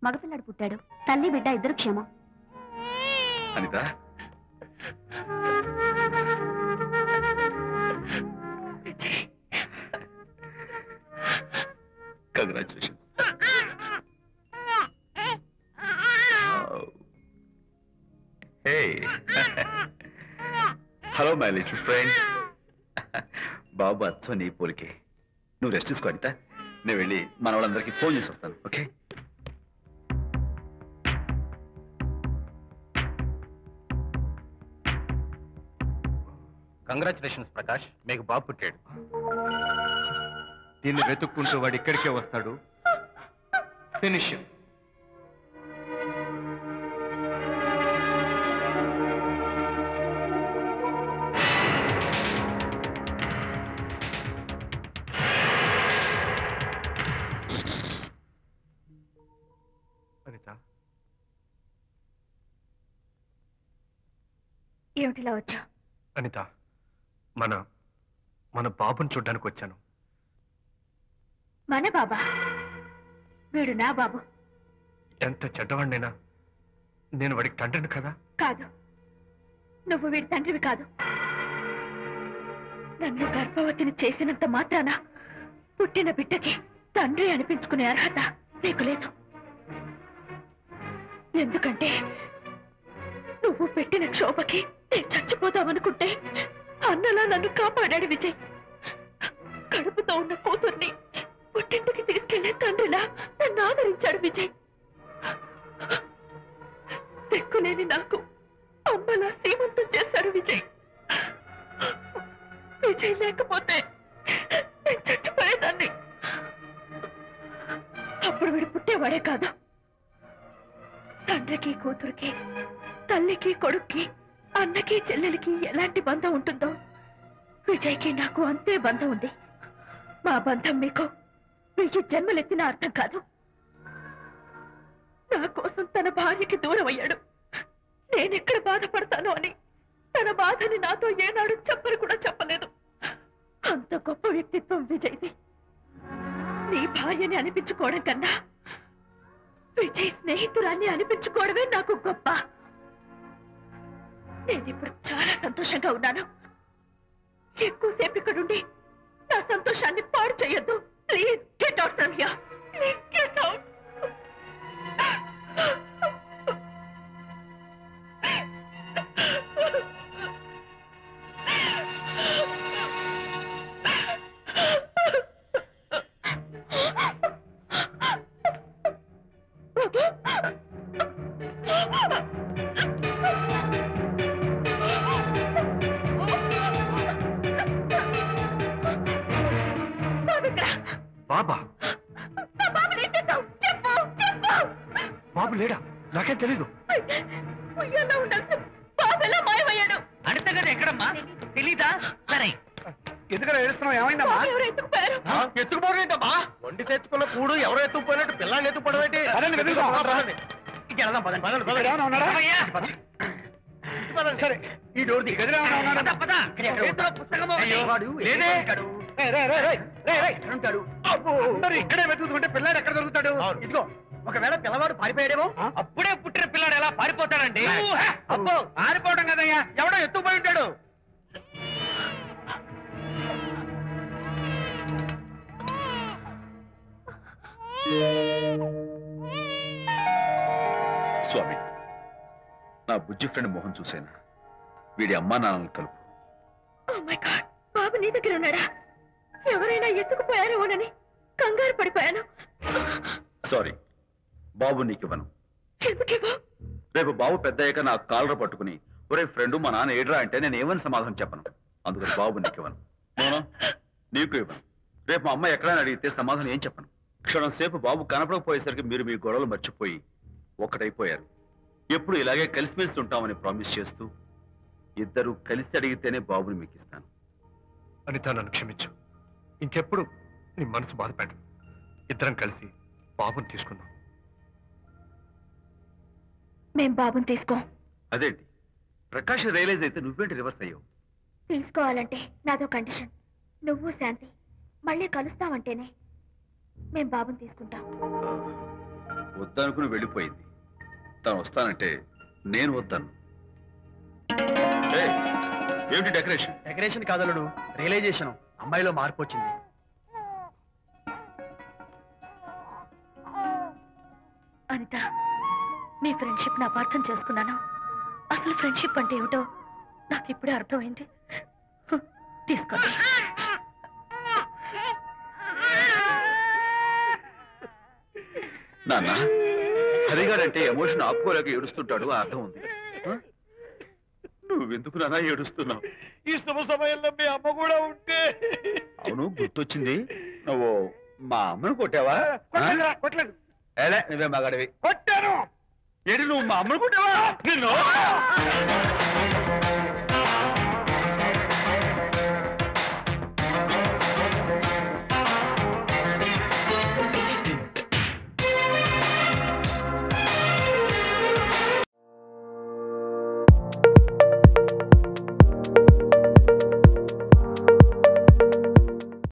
మగపిల్లాడు పుట్టాడు. తల్లి బిడ్డ ఇద్దరు క్షేమం. Anita, congratulations. Hello my little friend. బాబు అచ్చో నీ పోలికే. నువ్వు రెస్ట్ తీసుకో అనిత. నేను వెళ్ళి మన వాళ్ళందరికీ ఫోన్ చేసి వస్తాను. ఓకే? కంగ్రాచులేషన్స్ ప్రకాష్, మీకు బాబు పుట్టాడు. దీన్ని వెతుక్కుంటూ వాడు ఇక్కడికే వస్తాడు. ఫినిష్. అనిత, ఏమిటిలా వచ్చా? అనిత, మన బాబుని చూడ్డానికి వచ్చాను. మన బాబా? వీడు నా బాబు. ఎంత చెడ్డవాడినైనా నేను వాడికి తండ్రిని కదా? కాదు, నువ్వు వీడి తండ్రివి కాదు. నన్ను గర్భవతిని చేసినంత మాత్రాన పుట్టిన బిడ్డకి తండ్రి అనిపించుకునే అర్హత నీకు లేదు. ఎందుకంటే నువ్వు పెట్టిన క్షోభకి నేను చచ్చిపోదామనుకుంటే అన్నలా నన్ను కాపాడాడు విజయ్. కడుపుతో ఉన్న కూతుర్ని పుట్టింటికి తీసుకెళ్లే తండ్రిలా నన్ను ఆదరించాడు విజయ్. దిక్కులేని నాకు అమ్మలా సీమంతం చేశాడు విజయ్. విజయ్ లేకపోతే నేను చచ్చిపోయేదాన్ని. అప్పుడు వీడు పుట్టేవాడే కాదు. తండ్రికి కూతురికి, తల్లికి కొడుక్కి, అన్నకి చెల్లెలికి ఎలాంటి బంధం ఉంటుందో విజయ్కి నాకు అంతే బంధం ఉంది. మా బంధం మీకు 1000 జన్మలెత్తిన అర్థం కాదు. నా కోసం తన భార్యకి దూరం అయ్యాడు. నేనెక్కడ బాధపడతాను అని తన బాధని నాతో ఏనాడు చెప్పని కూడా చెప్పలేదు. అంత గొప్ప వ్యక్తిత్వం విజయ్ది. నీ భార్యని అనిపించుకోవడం కన్నా విజయ్ స్నేహితురాన్ని అనిపించుకోవడమే నాకు గొప్ప. నేనిప్పుడు చాలా సంతోషంగా ఉన్నాను. ఎక్కువసేపు ఇక్కడుండి నా సంతోషాన్ని పాడు చేయొద్దు. Please get out from here. Please get out. బాబా? బాబు లేడా? నాకేం తెలీదు. అడితే కదా ఎక్కడమ్మా? తెలీదా? సరే, ఎందుకలా ఏడుస్తున్నావు? ఏమైందమ్మా? ఎత్తుకుపోవడమా? వండి తెచ్చుకున్న కూడు ఎవరో ఎత్తుకుపోయినట్టు పిల్లాన్ని ఎత్తుకుపోవడం ఏంటి? సరే, ఈ డోర్ ఇక్కడే వెతుకుతుంటే పిల్లాడు ఎక్కడ దొరుకుతాడు? ఇదిగో, ఒకవేళ పిల్లవాడు పారిపోయాడేమో. అప్పుడే పుట్టిన పిల్లాడు ఎలా పారిపోతాడండి? అబ్బో, పారిపోవడం కదయ్యా, ఎవడో ఎత్తుకుపోయి ఉంటాడు. స్వామి, నా బుజ్జి ఫ్రెండ్ మోహన్ చూసేనా? వీడి అమ్మా నాన్నలు కలుపు. బాబు నీ దగ్గర ఉన్నాడా? ఎవరైనా ఎత్తుకుపోయారేమోనని కంగారు పడిపోయాను. సారీ, బాబు నీకివ్వను. ఎందుకివ్వు? రేపు బాబు పెద్దయ్యాక నా కాలర పట్టుకుని ఒరే ఫ్రెండ్ మా నాన్న ఏడ్రా అంటే నేను ఏమని సమాధానం చెప్పను. అందుకని బాబు నీకివ్వను. నీకు ఇవ్వను. రేపు మా అమ్మ ఎక్కడైనా అడిగితే సమాధానం ఏం చెప్పను. క్షణం సేపు బాబు కనపడకపోయేసరికి మీరు మీ గొడవలు మర్చిపోయి ఒక్కటైపోయారు. ఎప్పుడు ఇలాగే కలిసిమెలిసి ఉంటామని ప్రామిస్ చేస్తూ ఇద్దరు కలిసి అడిగితేనే బాబుని మీకు ఇస్తాను. అనిత, నన్ను క్షమించు. ఇంకెప్పుడు నీ మనసు బాధపెట్టు. ఇద్దరం కలిసి బాబుని తీసుకుందాం. మేం బాబుని తీసుకో. అదేంటి ప్రకాష్ రియలైజ్ అయితే నువ్వేంటి రివర్స్ అయ్యావు? తీసుకోవాలంటే నాదో కండిషన్. నువ్వు శాంతి మళ్ళీ కలుస్తావంటేనే మేం బాబుని తీసుకుంటాం. వద్దనుకుని వెళ్ళిపోయింది. తను వస్తానంటే నేను వద్దాను. ఏమిటి డెకరేషన్? Decoration కాదలుడు, realisation. అమ్మాయిలో మార్పు వచ్చింది. అనిత, మీ ఫ్రెండ్షిప్ ని అపార్థం చేసుకున్నాను. అసలు ఫ్రెండ్షిప్ అంటే ఏమిటో నాకు ఇప్పుడే అర్థమైంది. తీసుకోండి. నాన్న, హరిగాడంటే ఎమోషన్ ఆపుకోలేక ఏడుస్తుంటాడు, అర్థం ఉంది. నువ్వెందుకు నాన్న ఏడుస్తున్నావు? ఈ శుభ సమయంలో మీ అమ్మ కూడా ఉంటే. అవును, గుర్తొచ్చింది. నువ్వు మా అమ్మను కొట్టావా? కొట్టలేదు. నువ్వే మగాడివి. కొట్టాను. ఏంటి, నువ్వు మా అమ్మను కొట్టావా? నిన్ను